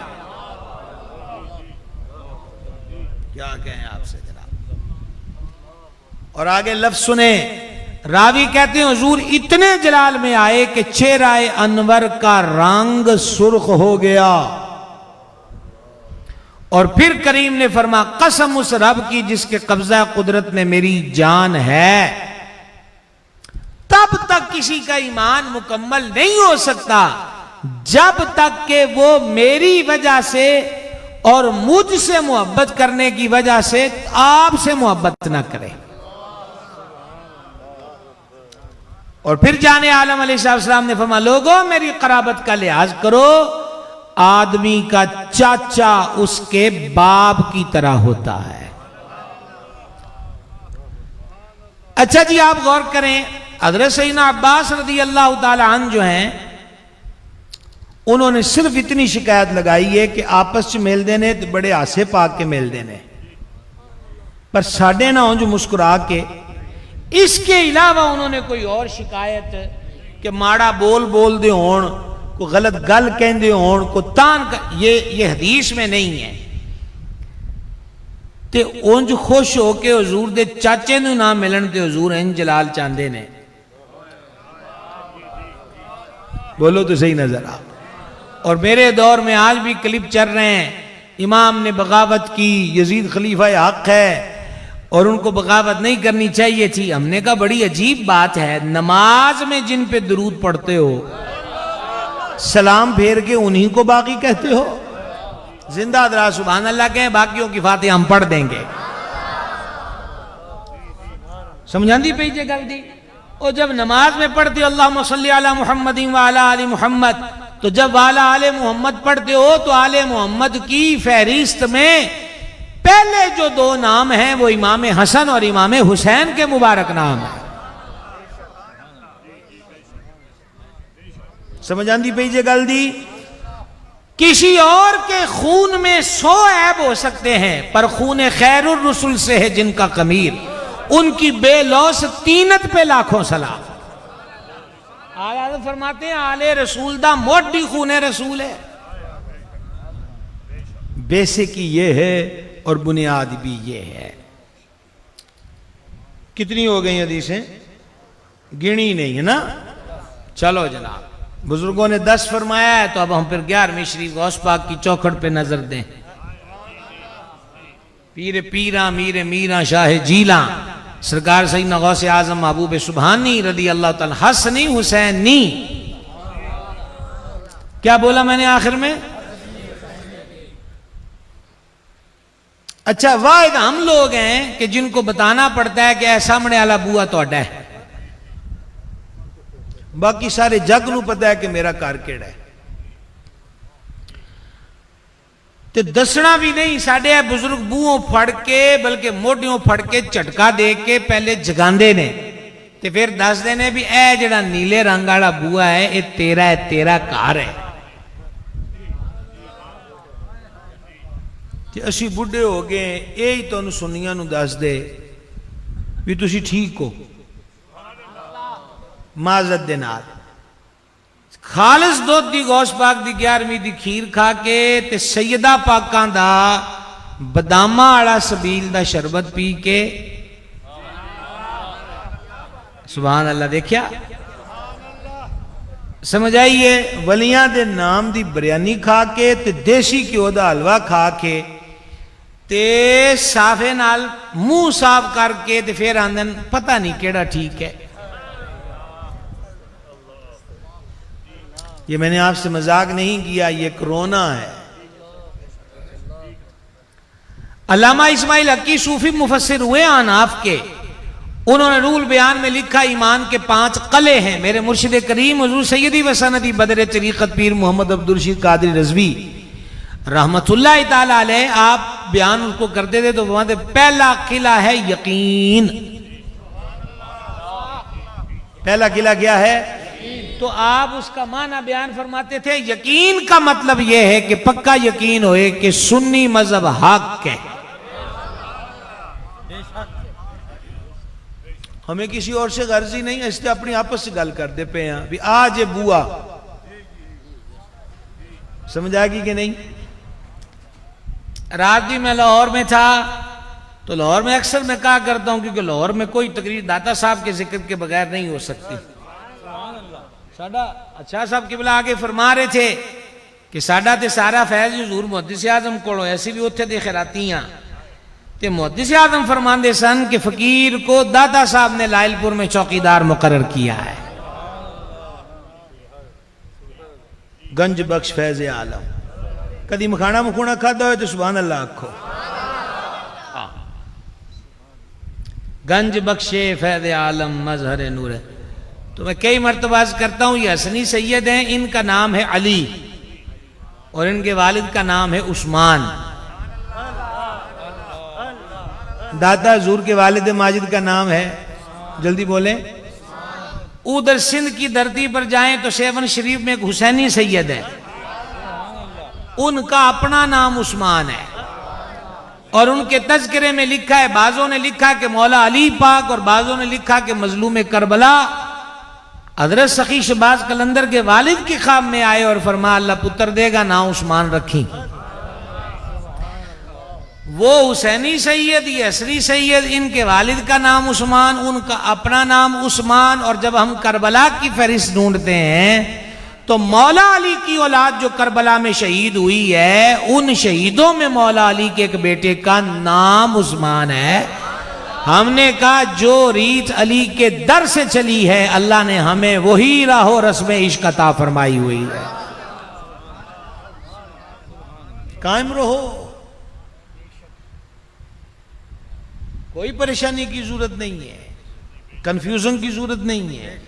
کیا کہیں آپ سے جناب. اور آگے لفظ سنیں, راوی کہتے ہیں حضور اتنے جلال میں آئے کہ چہرہ انور کا رنگ سرخ ہو گیا. اور پھر کریم نے فرما قسم اس رب کی جس کے قبضہ قدرت میں میری جان ہے, تب تک کسی کا ایمان مکمل نہیں ہو سکتا جب تک کہ وہ میری وجہ سے اور مجھ سے محبت کرنے کی وجہ سے آپ سے محبت نہ کرے. اور پھر جانے عالم علیہ السلام نے فرمایا لوگوں میری قرابت کا لحاظ کرو, آدمی کا چاچا اس کے باپ کی طرح ہوتا ہے. اچھا جی آپ غور کریں, حضرت سیدنا عباس رضی اللہ تعالی عنہ جو ہیں انہوں نے صرف اتنی شکایت لگائی ہے کہ آپس چ مل دینے تو بڑے آسے پاک کے مل دینے, پر ساڑھے نہ ہوں جو مسکرا کے. اس کے علاوہ انہوں نے کوئی اور شکایت کہ ماڑا بول دے ہون, کوئی غلط گل کہندے ہون, کوئی تان یہ حدیث میں نہیں ہے. تے اونج خوش ہو کے حضور دے چاچے نو نہ ملن تے حضور ان جلال چاندے نے. بولو تو صحیح نظر آ. اور میرے دور میں آج بھی کلپ چل رہے ہیں، امام نے بغاوت کی، یزید خلیفہ حق ہے اور ان کو بغاوت نہیں کرنی چاہیے تھی. ہم نے کہا بڑی عجیب بات ہے، نماز میں جن پہ درود پڑھتے ہو سلام پھیر کے انہی کو باقی کہتے ہو. زندہ درا سبحان اللہ کہیں، باقیوں کی فاتحہ ہم پڑھ دیں گے. سمجھان دی پہی جے گل دی. اور جب نماز میں پڑھتے ہو اللہم صلی علی محمد وعلی آل محمد، تو جب وعلی آل محمد پڑھتے ہو تو آل محمد کی فہرست میں پہلے جو دو نام ہیں وہ امام حسن اور امام حسین کے مبارک نام ہیں. سمجھ آندی پئی جے گل دی. کسی اور کے خون میں 100 عیب ہو سکتے ہیں، پر خون خیر الرسل سے ہے جن کا قمیر، ان کی بے لوث تینت پہ لاکھوں سلام. آلہ فرماتے ہیں آل رسول دا موٹی خون رسول ہے. بیسک یہ ہے اور بنیاد بھی یہ ہے. کتنی ہو گئی حدیثیں؟ گنی نہیں ہے نا. چلو جناب، بزرگوں نے 10 فرمایا ہے تو اب ہم پھر 11ویں شریف غوث پاک کی چوکھٹ پہ نظر دیں. پیر پیراں میر میراں شاہ جیلاں سرکار سیدنا غوث اعظم محبوب سبحانی رضی اللہ تعالی حسنی حسینی. کیا بولا میں نے آخر میں؟ اچھا، واحد ہم لوگ ہیں کہ جن کو بتانا پڑتا ہے کہ اے سامنے والا بوا توڑا ہے، باقی سارے جگ نو پتا ہے کہ میرا کار کیڑا ہے. تے دسنا بھی نہیں. ساڑھے بزرگ بوہوں پھڑ کے بلکہ موڈیوں پھڑ کے چٹکا دے کے پہلے جگاندے نے تے پھر دس دینے بھی اے جڑا نیلے رنگ والا بوا ہے اے تیرا کار ہے. تے اسی بڈھے ہو گئے، اے ہی تو سنیاں نو دس دے بھی تسی ٹھیک ہو. معذرت دے نال خالص دودھ دی غوث پاک دی 11ویں دی کھیر کھا کے تے سیدہ پاکاں دا بدامہ والا سبیل دا شربت پی کے، سبحان اللہ، دیکھیا سمجھ آئیے، ولیاں دے نام دی بریانی کھا کے تے دیسی کیو دا حلوہ کھا کے تے صافے نال منہ صاف کر کے تے پھر آندن پتہ نہیں کیڑا ٹھیک ہے. یہ میں نے آپ سے مذاق نہیں کیا، یہ کرونا ہے. علامہ اسماعیل حقی صوفی مفسر ہوئے آناف کے، انہوں نے رول بیان میں لکھا ایمان کے 5 قلعے ہیں. میرے مرشد کریم حضور سیدی و سندی بدر طریقت پیر محمد عبدالرشید قادری رضوی رحمت اللہ تعالی علیہ، آپ بیان اس کو کرتے تھے تو وہاں پہلا قلعہ ہے یقین. پہلا قلعہ کیا ہے؟ تو آپ اس کا معنی بیان فرماتے تھے، یقین کا مطلب یہ ہے کہ پکا یقین ہوئے کہ سنی مذہب حق ہے. ہمیں کسی اور سے غرضی نہیں ہے، اس لیے اپنی آپس سے گل کر دے پہ ہیں بھی آج بوا سمجھ آئے گی کہ نہیں. رات بھی میں لاہور میں تھا تو لاہور میں اکثر میں کہا کرتا ہوں کیونکہ لاہور میں کوئی تقریر داتا صاحب کے ذکر کے بغیر نہیں ہو سکتی. ساڑھا اچھا صاحب قبلہ آگے فرما رہے تھے کہ ساڑھا تے سارا فیض حضور محدث اعظم کوڑو ایسی بھی اتھے دے خیراتیاں تے محدث اعظم فرماندے سن کہ فقیر کو داتا صاحب نے لائل پور میں چوکیدار مقرر کیا ہے. گنج بخش فیض عالم. کدی مکھانا مکھونا کھادا ہوئے تو سبحان اللہ آکھو. گنج بخش فیض عالم مظہر نور. تو میں کئی مرتبہ کرتا ہوں یہ حسنی سید ہیں، ان کا نام ہے علی اور ان کے والد کا نام ہے عثمان. داتا حضور کے والد ماجد کا نام ہے، جلدی بولیں. ادھر سندھ کی دھرتی پر جائیں تو سیون شریف میں ایک حسینی سید ہے، ان کا اپنا نام عثمان ہے اور ان کے تذکرے میں لکھا ہے، بعضوں نے لکھا کہ مولا علی پاک اور بعضوں نے لکھا کہ مظلوم کربلا. حضرت سخی شہباز قلندر کے والد کے خواب میں آئے اور فرمایا اللہ پتر دے گا نام عثمان رکھی. 2 وہ حسینی سید، یہ عصری سید، ان کے والد کا نام عثمان، ان کا اپنا نام عثمان. اور جب ہم کربلا کی فہرست ڈھونڈتے ہیں تو مولا علی کی اولاد جو کربلا میں شہید ہوئی ہے، ان شہیدوں میں مولا علی کے ایک بیٹے کا نام عثمان ہے. ہم نے کہا جو ریت علی کے در سے چلی ہے، اللہ نے ہمیں وہی راہ و رسم عشق عطا فرمائی ہوئی ہے. قائم رہو، کوئی پریشانی کی ضرورت نہیں ہے، کنفیوژن کی ضرورت نہیں ہے.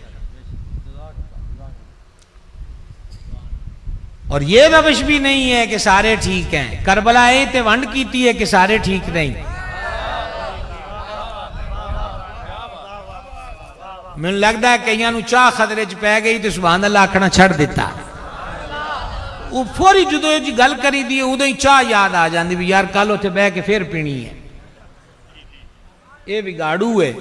اور یہ روش بھی نہیں ہے کہ سارے ٹھیک ہیں. کربلا تے ونڈ کیتی ہے کہ سارے ٹھیک نہیں. میں لگتا ہے کئیاں نو چاہ خطرے چ پی گئی تو سبحان اللہ آکھنا چھڑ دیتا. وہ فوری جدو جی گل کری دی ادو ہی چاہ یاد آ جاندی بھی یار کل اتنے بہ کے پھر پینی ہے. یہ بھی گاڑو ہے.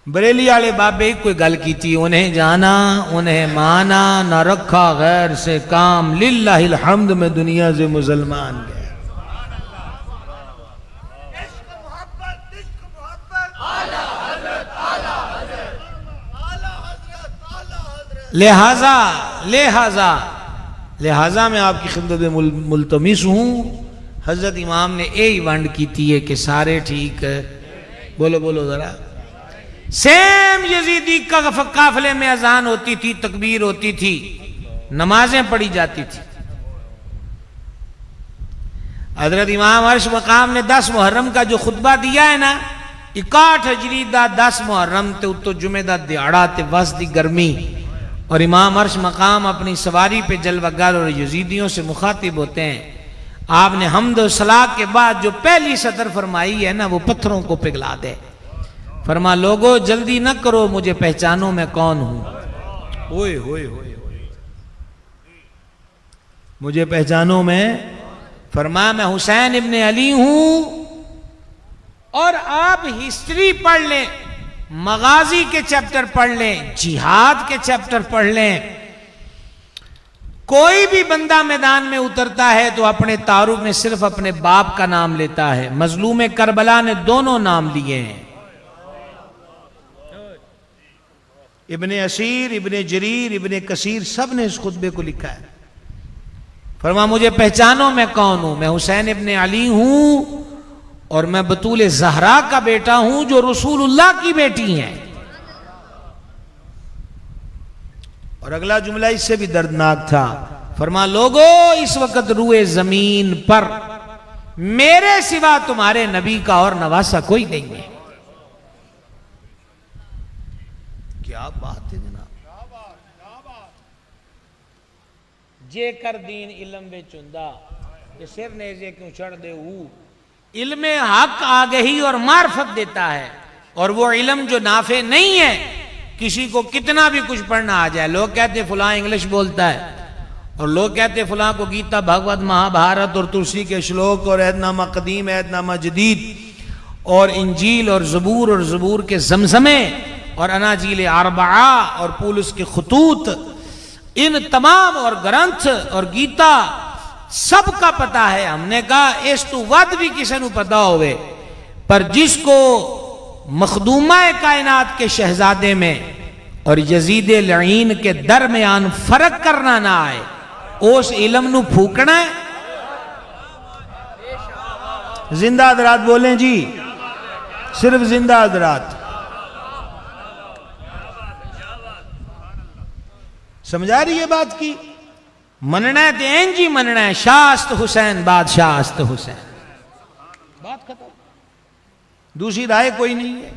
بریلی والے بابے کوئی گل کیتی، انہیں جانا انہیں مانا، نہ رکھا غیر سے کام، للہ الحمد میں دنیا سے مسلمان گئے. لہذا میں آپ کی خدمت میں ملتمس ہوں. حضرت امام نے یہی ونڈ کیتی ہے کہ سارے ٹھیک ہے. بولو بولو ذرا. سیم یزیدی کا قافلے میں اذان ہوتی تھی، تکبیر ہوتی تھی، نمازیں پڑھی جاتی تھی. حضرت امام عرش مقام نے 10 محرم کا جو خطبہ دیا ہے نا، 61 ہجری دا 10 محرم تے اتو جمعہ دا دیاڑا تے وس دی گرمی، اور امام عرش مقام اپنی سواری پہ جلوہ گر اور یزیدیوں سے مخاطب ہوتے ہیں. آپ نے حمد و ثنا کے بعد جو پہلی سطر فرمائی ہے نا، وہ پتھروں کو پگھلا دے. فرما لوگو جلدی نہ کرو، مجھے پہچانو میں کون ہوں. ہوئے ہوئے ہوئے مجھے پہچانو میں. فرما میں حسین ابن علی ہوں. اور آپ ہسٹری پڑھ لیں، مغازی کے چیپٹر پڑھ لیں، جہاد کے چیپٹر پڑھ لیں. کوئی بھی بندہ میدان میں اترتا ہے تو اپنے تعارف میں صرف اپنے باپ کا نام لیتا ہے. مظلوم کربلا نے دونوں نام لیے ہیں، ابن اسیر، ابن جریر، ابن کثیر، سب نے اس خطبے کو لکھا ہے. فرما مجھے پہچانو میں کون ہوں. میں حسین ابن علی ہوں اور میں بطول زہرا کا بیٹا ہوں جو رسول اللہ کی بیٹی ہیں. اور اگلا جملہ اس سے بھی دردناک تھا. فرما لوگو اس وقت روئے زمین پر میرے سوا تمہارے نبی کا اور نواسا کوئی نہیں ہے. کیا بات ہے جناب. جے کر دین علم بے چندہ یہ سر نیزے کیوں چڑھ دے ہو. علم حق آگہی اور معرفت دیتا ہے، اور وہ علم جو نافع نہیں ہے. کسی کو کتنا بھی کچھ پڑھنا آ جائے، لوگ کہتے فلاں انگلش بولتا ہے، اور لوگ کہتے فلاں کو گیتا، بھگوت، مہا بھارت اور تلسی کے شلوک اور عہد نامہ قدیم، عہد نامہ جدید اور انجیل اور زبور کے زمزمے اور اناجیل اربعہ اور پولس کے خطوط، ان تمام اور گرنتھ اور گیتا سب کا پتہ ہے. ہم نے کہا اس تو ود بھی کسی نو پتا ہوئے، پر جس کو مخدومہ کائنات کے شہزادے میں اور یزید لعین کے درمیان فرق کرنا نہ آئے، اس علم نو پھوکنا ہے. زندہ حضرات بولیں جی، صرف زندہ حضرات. سمجھا رہی ہے بات کی؟ مننا ہے دین جی، مننا ہے شاست حسین بادشاہست حسین. بات ختم، دوسری رائے کوئی نہیں ہے.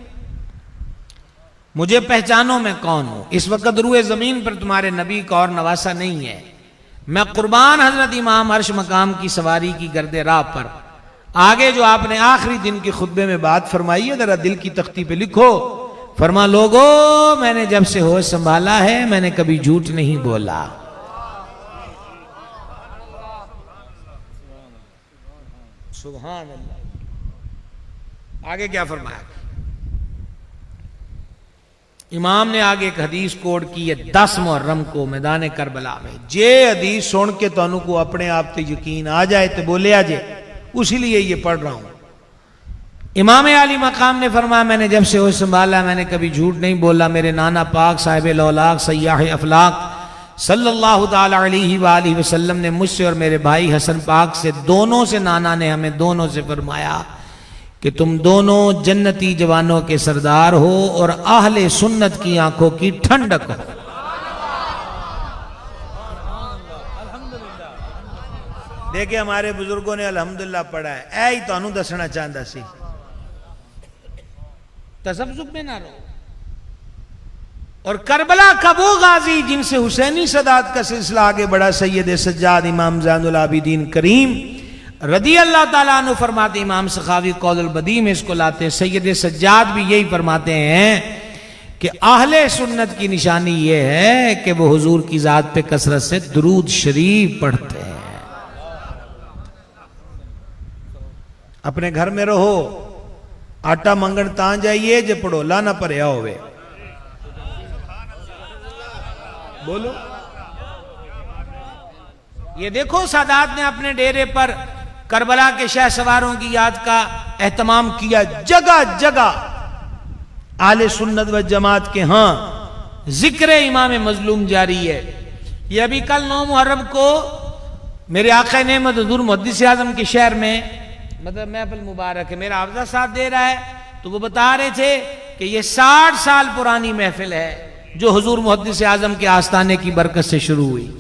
مجھے پہچانو میں کون ہوں. اس وقت روئے زمین پر تمہارے نبی کا اور نواسا نہیں ہے. میں قربان حضرت امام عرش مقام کی سواری کی گرد راہ پر. آگے جو آپ نے آخری دن کے خطبے میں بات فرمائی ہے ذرا دل کی تختی پہ لکھو. فرما لوگو میں نے جب سے ہوش سنبھالا ہے میں نے کبھی جھوٹ نہیں بولا. سبحان اللہ. آگے کیا فرمایا؟ امام نے آگے ایک حدیث کوڈ کی ہے 10 محرم کو میدان کربلا میں. جے حدیث سن کے تانوں کو اپنے آپ تے یقین آ جائے تے بولے آ جائے اسی لیے یہ پڑھ رہا ہوں. امام عالی مقام نے فرمایا میں نے جب سے ہوش سنبھالا میں نے کبھی جھوٹ نہیں بولا. میرے نانا پاک صاحب لولاق سیاح افلاق صلی اللہ تعالی علیہ وآلہ وسلم نے مجھ سے اور میرے بھائی حسن پاک سے دونوں سے نانا نے ہمیں دونوں سے فرمایا کہ تم دونوں جنتی جوانوں کے سردار ہو اور اہل سنت کی آنکھوں کی ٹھنڈک ہو. دیکھیں ہمارے بزرگوں نے الحمدللہ پڑھا ہے. اے ہی تو انہوں دسنا چاہتا سی. تذبذب میں نہ رہو. اور کربلا کا وہ غازی جن سے حسینی صدات کا سلسلہ آگے بڑھا سید سجاد امام زین العابدین کریم رضی اللہ تعالیٰ عنہ فرماتے. امام سخاوی قول البدیع میں اس کو لاتے ہیں. سید سجاد بھی یہی فرماتے ہیں کہ اہل سنت کی نشانی یہ ہے کہ وہ حضور کی ذات پہ کثرت سے درود شریف پڑھتے ہیں. اپنے گھر میں رہو, آٹا منگن تاں جائیے جے پڑھو لا نہ پریا ہوئے. بولو. یہ دیکھو سادات نے اپنے ڈیرے پر کربلا کے شہ سواروں کی یاد کا اہتمام کیا. جگہ جگہ اہل سنت و جماعت کے ہاں ذکر امام مظلوم جاری ہے. یہ ابھی کل 9 محرم کو میرے آقا نعمت حضور محدث اعظم کے شہر میں مطلب محفل مبارک ہے, میرا حافظہ ساتھ دے رہا ہے, تو وہ بتا رہے تھے کہ یہ 60 سال پرانی محفل ہے جو حضور محدث اعظم کے آستانے کی برکت سے شروع ہوئی.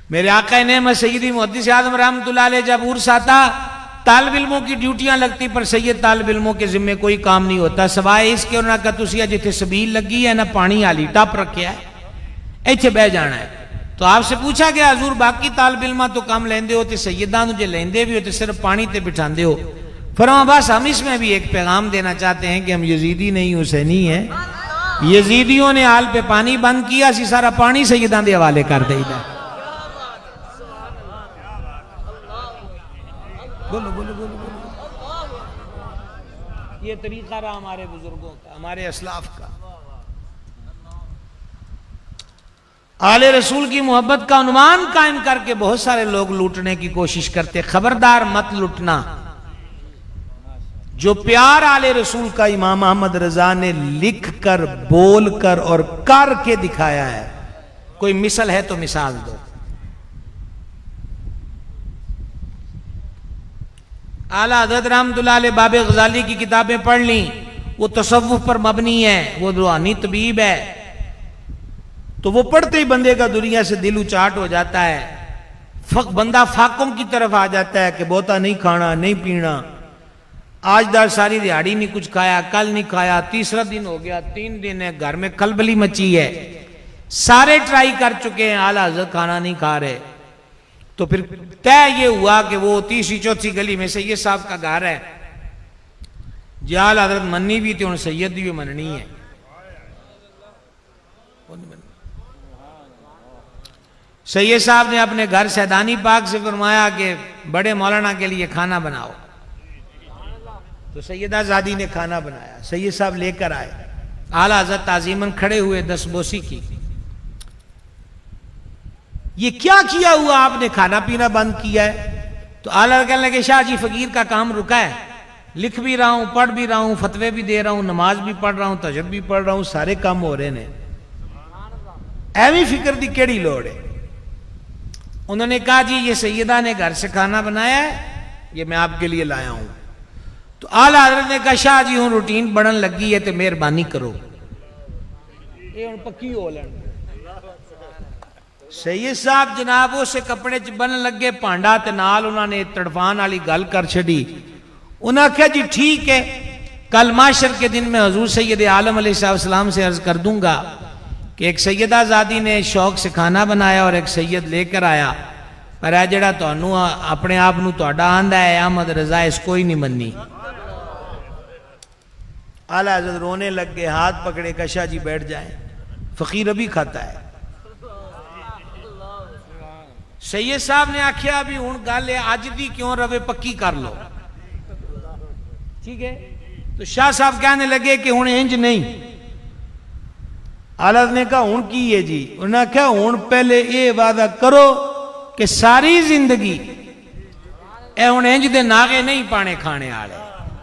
میرے آقا نعمت سیدی محدث اعظم رحمت اللہ علیہ جب عرس آتا, طالب علموں کی ڈیوٹیاں لگتی, پر سید طالب علموں کے ذمہ کوئی کام نہیں ہوتا سوائے اس کے انہوں نے کہا تسیا جتھے سبیل لگی ہے نا پانی آلی ٹپ رکھیا ہے ایتھے بہ جانا ہے. تو آپ سے پوچھا گیا حضور باقی طالب علمہ تو کام لیندے ہو تے سیدان جے لیندے بھی ہو تے صرف پانی تے بٹھاندے ہو. فرما بس ہم اس میں بھی ایک پیغام دینا چاہتے ہیں کہ ہم یزیدی نہیں حسینی ہیں. یزیدیوں نے آل پہ پانی بند کیا, اسی سارا پانی سیدان دے حوالے کر دے دا. بولو بولو بولو بولو. یہ طریقہ رہا ہمارے بزرگوں کا, ہمارے اسلاف کا. آل رسول کی محبت کا عنوان قائم کر کے بہت سارے لوگ لوٹنے کی کوشش کرتے. خبردار مت لوٹنا. جو پیار آل رسول کا امام احمد رضا نے لکھ کر بول کر اور کر کے دکھایا ہے, کوئی مثل ہے تو مثال دو. اعلیٰ حضرت رحمت اللہ علیہ باب غزالی کی کتابیں پڑھ لیں, وہ تصوف پر مبنی ہے, وہ روحانی طبیب ہے. تو وہ پڑھتے ہی بندے کا دنیا سے دل اچاٹ ہو جاتا ہے, بندہ فاقم کی طرف آ جاتا ہے کہ بہتا نہیں کھانا نہیں پینا. آج دار ساری دیہاڑی نہیں کچھ کھایا, کل نہیں کھایا, تیسرا دن ہو گیا, 3 دن ہے, گھر میں کھلبلی مچی ہے, سارے ٹرائی کر چکے ہیں, اعلیٰ حضرت کھانا نہیں کھا رہے. تو پھر طے یہ ہوا کہ وہ 3ری 4تھی گلی میں سید صاحب کا گھر ہے, جی اعلیٰ حضرت مننی بھی تھی, انہوں سید بھی مننی ہے. سید صاحب نے اپنے گھر سیدانی پاک سے فرمایا کہ بڑے مولانا کے لیے کھانا بناؤ. تو سیدہ زادی نے کھانا بنایا, سید صاحب لے کر آئے. اعلیٰ حضرت تعظیماً کھڑے ہوئے, دستبوسی کی. یہ کیا کیا ہوا آپ نے, کھانا پینا بند کیا ہے؟ تو اعلیٰ کہنے لگے شاہ جی فقیر کا کام رکا ہے, لکھ بھی رہا ہوں, پڑھ بھی رہا ہوں, فتوے بھی دے رہا ہوں, نماز بھی پڑھ رہا ہوں, تہجد بھی پڑھ رہا ہوں, سارے کام ہو رہے ہیں, ایویں فکر دی کیڑی لوڑ ہے. انہوں نے کہا جی یہ سیدہ نے گھر سے کھانا بنایا ہے, یہ میں آپ کے لیے لایا ہوں. تو اعلیٰ حضرت نے کہا شاہ جی ہوں روٹین بڑھن لگی ہے تو مہربانی کرو, یہ ہوں پکی ہو لین. سید صاحب جناب اسے کپڑے چ بن لگے, پانڈا تے نال انہوں نے تڑفان والی گل کر چھڑی. انہوں نے کہا جی ٹھیک ہے, کل معاشر کے دن میں حضور سید عالم علیہ السلام سے عرض کر دوں گا کہ ایک سیدہ زادی نے شوق سے کھانا بنایا اور ایک سید لے کر آیا, پر اے جڑا تانوں اپنے آپ نو تہاڈا آندا ہے احمد رضا, اس کو ہی نہیں مننی. اعلیٰ حضرت رونے لگ گئے, ہاتھ پکڑے, کہ شاہ جی بیٹھ جائیں, فقیر ابھی کھاتا ہے. سید صاحب نے آکھیا بھی ہن گل ہے اج دی کیوں روے, پکی کر لو, ٹھیک ہے. تو شاہ صاحب کہنے لگے کہ ہن انج نہیں. اعلیٰ نے کہا ہن کی ہے جی؟ انہوں نے کہا ہن پہلے یہ وعدہ کرو کہ ساری زندگی اے ہن انج دے ناغے نہیں پانے کھانے والے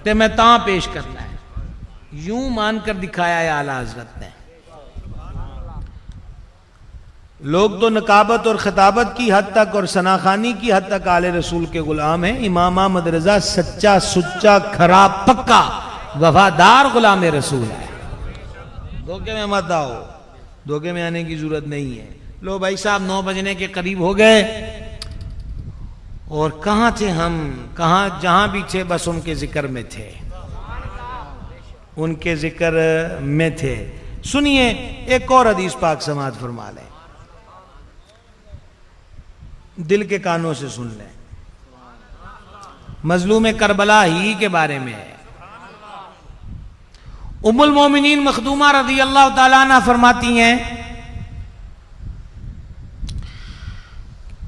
تے میں تاں پیش کرنا ہے، یوں مان کر دکھایا ہے اعلیٰ حضرت نے۔ لوگ تو نقابت اور خطابت کی حد تک اور ثناخانی کی حد تک آل رسول کے غلام ہیں۔ امام احمد رضا سچا سچا کھرا پکا وفادار غلام رسول ہے۔ دھوکے میں مت آؤ، دھوکے میں آنے کی ضرورت نہیں ہے۔ لو بھائی صاحب 9 بجنے کے قریب ہو گئے، اور کہاں تھے ہم؟ کہاں جہاں بھی تھے بس ان کے ذکر میں تھے، ان کے ذکر میں تھے۔ سنیے ایک اور حدیث پاک سماعت فرما لیں، دل کے کانوں سے سن لیں، مظلوم کربلا ہی کے بارے میں ہے۔ ام المومنین مخدومہ رضی اللہ تعالیٰ عنہ فرماتی ہیں،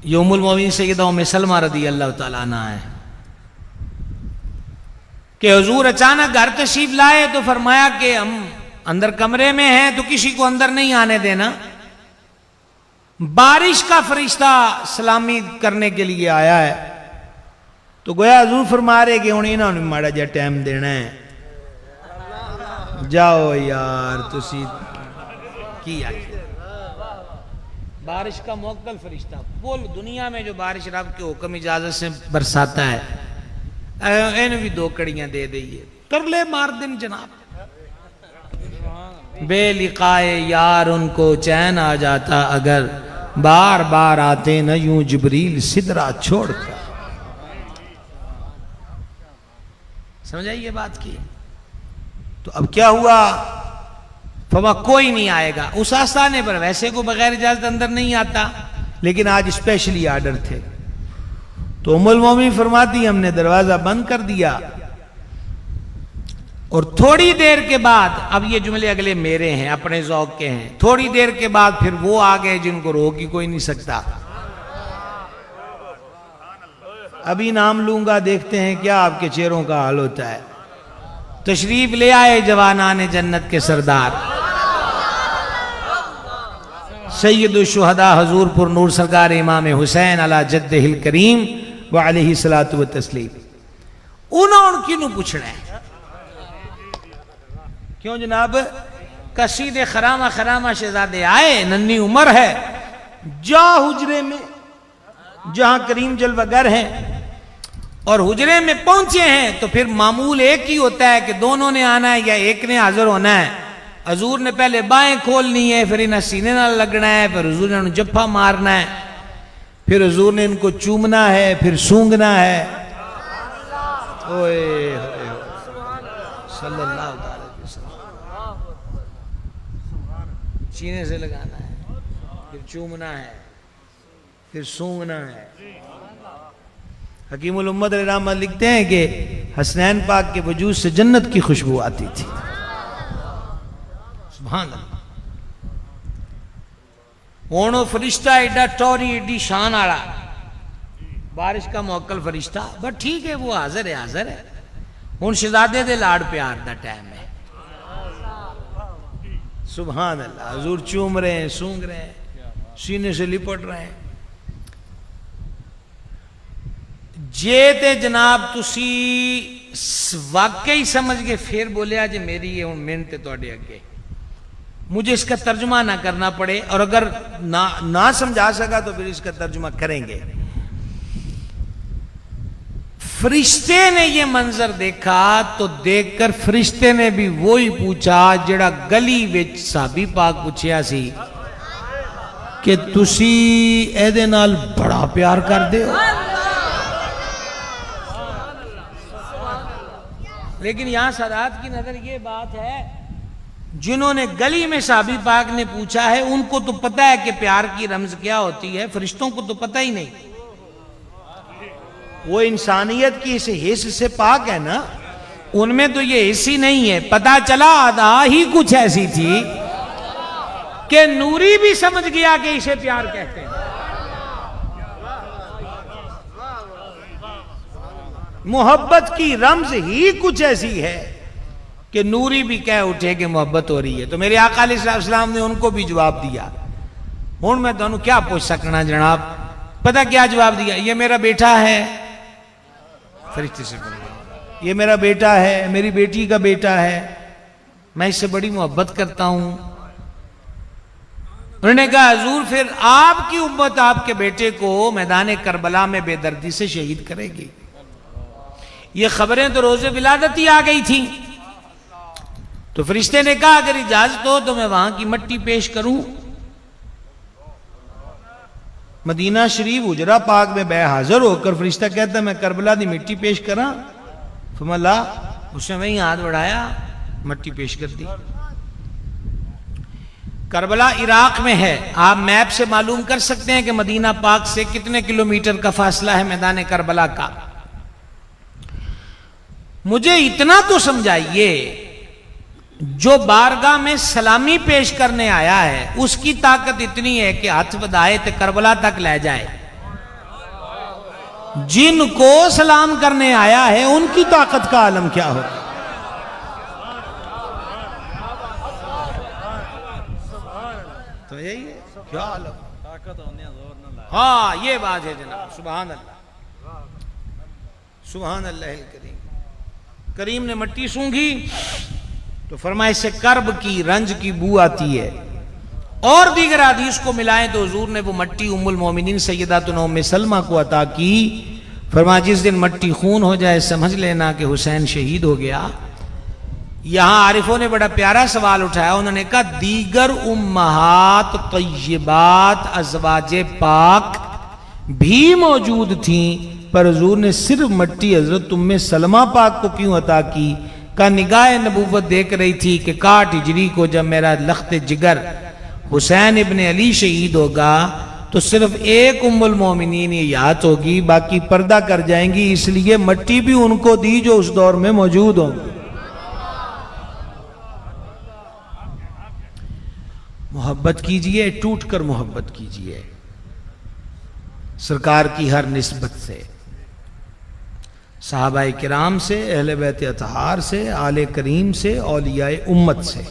یہ ام المومنین سیدہ ام سلمہ رضی اللہ تعالیٰ عنہ ہے، کہ حضور اچانک گھر تشریف لائے تو فرمایا کہ ہم اندر کمرے میں ہیں تو کسی کو اندر نہیں آنے دینا۔ بارش کا فرشتہ سلامی کرنے کے لیے آیا ہے، تو گویا حضور فرما رہے کہ انہیں نہ ماڑا جا ٹائم دینا ہے، جاؤ یار تسی کی آگے۔ بارش کا موکل فرشتہ، پول دنیا میں جو بارش رب کے حکم اجازت سے برساتا ہے، انہیں بھی 2 کڑیاں دے دئیے، ترلے مار دن جناب۔ بے لقائے یار ان کو چین آ جاتا اگر، بار بار آتے نہ یوں جبریل سدرا چھوڑ کر۔ سمجھائی یہ بات کی؟ تو اب کیا ہوا؟ فما کوئی نہیں آئے گا۔ اس آستانے پر ویسے کو بغیر اجازت اندر نہیں آتا، لیکن آج اسپیشلی آرڈر تھے، تو ام المومنین فرماتی ہم نے دروازہ بند کر دیا، اور تھوڑی دیر کے بعد، اب یہ جملے اگلے میرے ہیں اپنے ذوق کے ہیں، تھوڑی دیر کے بعد پھر وہ آ گئے جن کو روک ہی کوئی نہیں سکتا۔ ابھی نام لوں گا، دیکھتے ہیں کیا آپ کے چہروں کا حال ہوتا ہے۔ تشریف لے آئے جوانان جنت کے سردار سید الشہداء حضور پر نور سرکار امام حسین علی جدہ الکریم وعلیہ الصلاۃ والتسلیم۔ انہوں کینوں پوچھنا ہے؟ کیوں جناب؟ کشید خرامہ خرامہ شہزادے آئے، ننھی عمر ہے، جا حجرے میں جہاں کریم جلوہ گر ہیں، اور حجرے میں پہنچے ہیں تو پھر معمول ایک ہی ہوتا ہے کہ دونوں نے آنا ہے یا ایک نے حاضر ہونا ہے۔ حضور نے پہلے بائیں کھولنی ہے، پھر انہیں سینے نہ لگنا ہے، پھر حضور نے انہیں جپھا مارنا ہے، پھر حضور نے ان کو چومنا ہے، پھر سونگنا ہے۔ اوئے ہوئے صلی اللہ علیہ وسلم، سینے سے لگانا ہے، پھر چومنا ہے، پھر سونگنا ہے۔ حکیم الامت علیہ رحمہ لکھتے ہیں کہ حسنین پاک کے وجود سے جنت کی خوشبو آتی تھی۔ سبحان اللہ۔ ہونو فرشتہ ایڈا ٹوری ایڈی شان آڑا، بارش کا موکل فرشتہ، بس ٹھیک ہے وہ حاضر ہے، حاضر ہے۔ ہون شہزادے دے لاڑ پیار دا ٹائم ہے۔ سبحان اللہ۔ حضور چوم رہے ہیں، سونگ رہے ہیں، سینے سے لپٹ رہے ہیں۔ جے تے جناب تسی واقعی سمجھ گئے، پھر بولیا جی میری یہ منٹ توڑے اگے، مجھے اس کا ترجمہ نہ کرنا پڑے، اور اگر نہ سمجھا سکا تو پھر اس کا ترجمہ کریں گے۔ فرشتے نے یہ منظر دیکھا تو دیکھ کر فرشتے نے بھی وہی پوچھا جڑا گلی وچ صحابی پاک پوچھیا سی کہ تسی اے دے نال بڑا پیار کر دے ہو۔ لیکن یہاں سادات کی نظر یہ بات ہے، جنہوں نے گلی میں صحابی پاک نے پوچھا ہے ان کو تو پتہ ہے کہ پیار کی رمز کیا ہوتی ہے، فرشتوں کو تو پتہ ہی نہیں۔ وہ انسانیت کی اس حص سے پاک ہے نا، ان میں تو یہ حص ہی نہیں ہے۔ پتہ چلا آدھا ہی کچھ ایسی تھی کہ نوری بھی سمجھ گیا کہ اسے پیار کہتے ہیں۔ محبت کی رمز ہی کچھ ایسی ہے کہ نوری بھی کہہ اٹھے کہ محبت ہو رہی ہے۔ تو میرے آقا علیہ السلام نے ان کو بھی جواب دیا۔ ہوں میں تمہیں کیا پوچھ سکنا جناب، پتہ کیا جواب دیا؟ یہ میرا بیٹا ہے. فرشتے سے بولا یہ میرا بیٹا ہے، میری بیٹی کا بیٹا ہے، میں اس سے بڑی محبت کرتا ہوں. انہوں نے کہا حضور پھر آپ کی امت آپ کے بیٹے کو میدان کربلا میں بے دردی سے شہید کرے گی. یہ خبریں تو روز ولادت ہی آ گئی تھیں. تو فرشتے نے کہا اگر اجازت ہو تو میں وہاں کی مٹی پیش کروں. مدینہ شریف حجرہ پاک میں بے حاضر ہو کر فرشتہ کہتا ہے میں کربلا دی مٹی پیش کراں؟ فرمایا لا. اس نے وہیں ہاتھ بڑھایا، مٹی پیش کر دی. کربلا عراق میں ہے. آپ میپ سے معلوم کر سکتے ہیں کہ مدینہ پاک سے کتنے کلومیٹر کا فاصلہ ہے میدان کربلا کا. مجھے اتنا تو سمجھائیے جو بارگاہ میں سلامی پیش کرنے آیا ہے اس کی طاقت اتنی ہے کہ ہاتھ بدائے تو کربلا تک لے جائے. جن کو سلام کرنے آیا ہے ان کی طاقت کا عالم کیا ہو. تو یہی ہے کیا عالم. ہاں یہ بات ہے جناب. سبحان اللہ، سبحان اللہ الکریم. کریم نے مٹی سونگھی تو فرمایا اس سے کرب کی، رنج کی بو آتی ہے. اور دیگر حدیث کو ملائیں تو حضور نے وہ مٹی ام المومنین سیداتنا ام سلمہ کو عطا کی. فرمایا جس دن مٹی خون ہو جائے سمجھ لینا کہ حسین شہید ہو گیا. یہاں عارفوں نے بڑا پیارا سوال اٹھایا. انہوں نے کہا دیگر امہات طیبات ازواج پاک بھی موجود تھیں پر حضور نے صرف مٹی حضرت ام سلمہ پاک کو کیوں عطا کی؟ کا نگاہ نبوت دیکھ رہی تھی کہ 61 ہجری کو جب میرا لخت جگر حسین ابن علی شہید ہوگا تو صرف ایک ام المومنین یہ یاد ہوگی، باقی پردہ کر جائیں گی، اس لیے مٹی بھی ان کو دی جو اس دور میں موجود ہوں. محبت کیجئے، ٹوٹ کر محبت کیجئے سرکار کی ہر نسبت سے، صحابہ کرام سے، اہل بیت اطہار سے، آل کریم سے، اولیاء امت سے.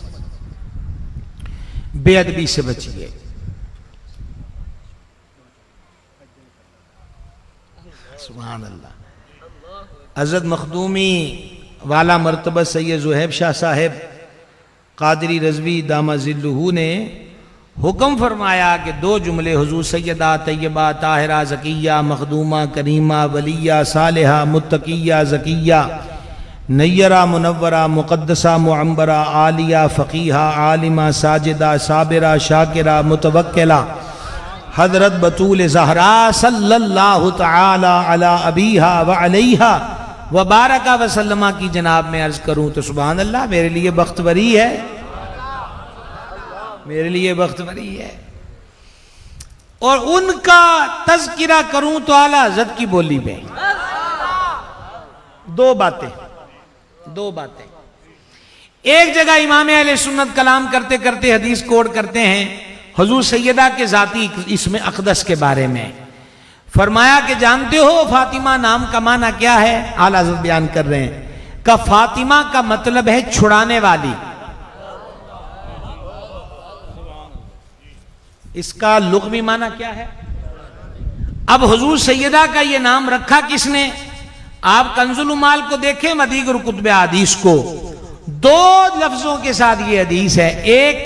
بے ادبی سے بچیے. سبحان اللہ. حضرت مخدومی والا مرتبہ سید زہیب شاہ صاحب قادری رضوی دامہ ذلہ نے حکم فرمایا کہ 2 جملے حضور سیدہ طیبہ طاہرہ زکیہ مخدومہ کریمہ ولیہ صالحہ متقیہ زکیہ نیرہ منورہ مقدسہ معمبرہ عالیہ فقیہہ عالمہ ساجدہ صابرہ شاکرہ متوکلہ حضرت بطول زہرا صلی اللہ تعالی علی ابیہا وعلیہا وبارکہ وسلمہ کی جناب میں عرض کروں تو سبحان اللہ میرے لیے بختوری ہے، میرے لیے بختوری ہے. اور ان کا تذکرہ کروں تو اعلیٰ حضرت کی بولی میں. 2 باتیں. ایک جگہ امام اہل سنت کلام کرتے کرتے حدیث کوٹ کرتے ہیں حضور سیدہ کے ذاتی اسم اقدس کے بارے میں. فرمایا کہ جانتے ہو فاطمہ نام کا معنی کیا ہے؟ اعلیٰ حضرت بیان کر رہے ہیں کہ فاطمہ کا مطلب ہے چھڑانے والی. اس کا لغوی معنی کیا ہے؟ اب حضور سیدہ کا یہ نام رکھا کس نے؟ آپ کنز العمال کو دیکھیں مدیگر کتب حدیث کو 2 لفظوں کے ساتھ یہ حدیث ہے. ایک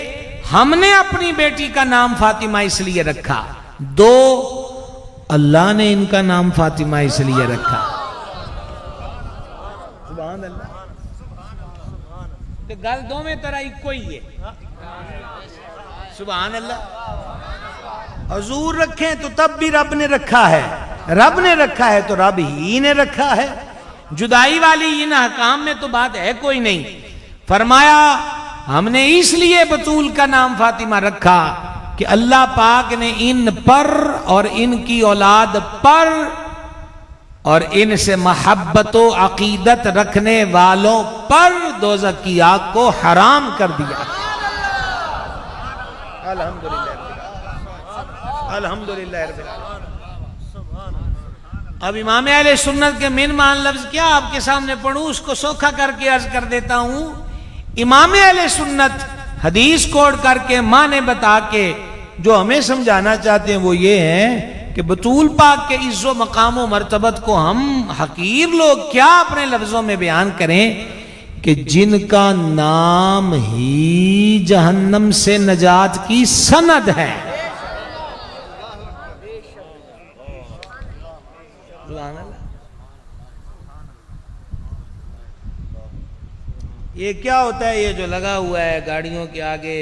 ہم نے اپنی بیٹی کا نام فاطمہ اس لیے رکھا، 2 اللہ نے ان کا نام فاطمہ اس لیے رکھا. سبحان اللہ. تو گل 2 میں طرح ایک کوئی ہے. سبحان اللہ. حضور رکھیں تو تب بھی رب نے رکھا ہے، رب نے رکھا ہے تو رب ہی نے رکھا ہے. جدائی والی ان احکام میں تو بات ہے کوئی نہیں. فرمایا ہم نے اس لیے بطول کا نام فاطمہ رکھا کہ اللہ پاک نے ان پر اور ان کی اولاد پر اور ان سے محبت و عقیدت رکھنے والوں پر دوزخ کی آگ کو حرام کر دیا. الحمدللہ الحمدللہ رب العالمین. اب امام اہل سنت کے من مان لفظ کیا آپ کے سامنے پڑھوں، اس کو سوکھا کر کے عرض کر دیتا ہوں. امام اہل سنت حدیث کوڈ کر کے معنی بتا کے جو ہمیں سمجھانا چاہتے ہیں وہ یہ ہیں کہ کہ بطول پاک کے عز و مقام و مرتبت کو ہم حقیر لوگ کیا اپنے لفظوں میں بیان کریں کہ جن کا نام ہی جہنم سے نجات کی سند ہے. یہ کیا ہوتا ہے یہ جو لگا ہوا ہے گاڑیوں کے آگے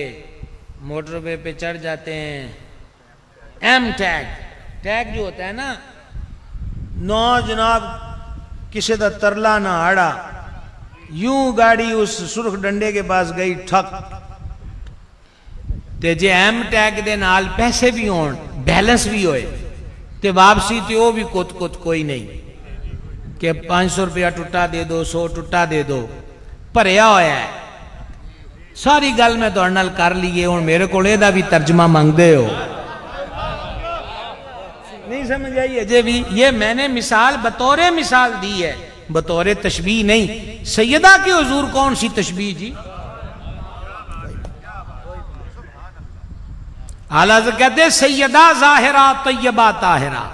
موٹر وے پہ چڑھ جاتے ہیں ایم ٹیگ جو ہوتا ہے نا نو جناب کسی دا ترلا نہ آڑا یوں گاڑی اس سرخ ڈنڈے کے پاس گئی ٹھک تے جے ایم ٹیگ دے نال پیسے بھی ہون بیلنس بھی ہوئے تے واپسی تے وہ بھی کت کوئی نہیں کہ 500 روپیہ ٹوٹا دے دو 100 ٹوٹا دے دو بھریا ہویا ہے. ساری گل میں تہاڈے نال کر لیے ہن میرے کول دا بھی ترجمہ مانگدے ہو نہیں سمجھ آئی اجے بھی. یہ میں نے مثال بطور مثال دی ہے بطور تشبیہ نہیں. سیدہ کے حضور کون سی تشبیہ جی؟ اعلی حضرت کہتے ہیں سیدہ ظاہرہ طیبہ طاہرہ.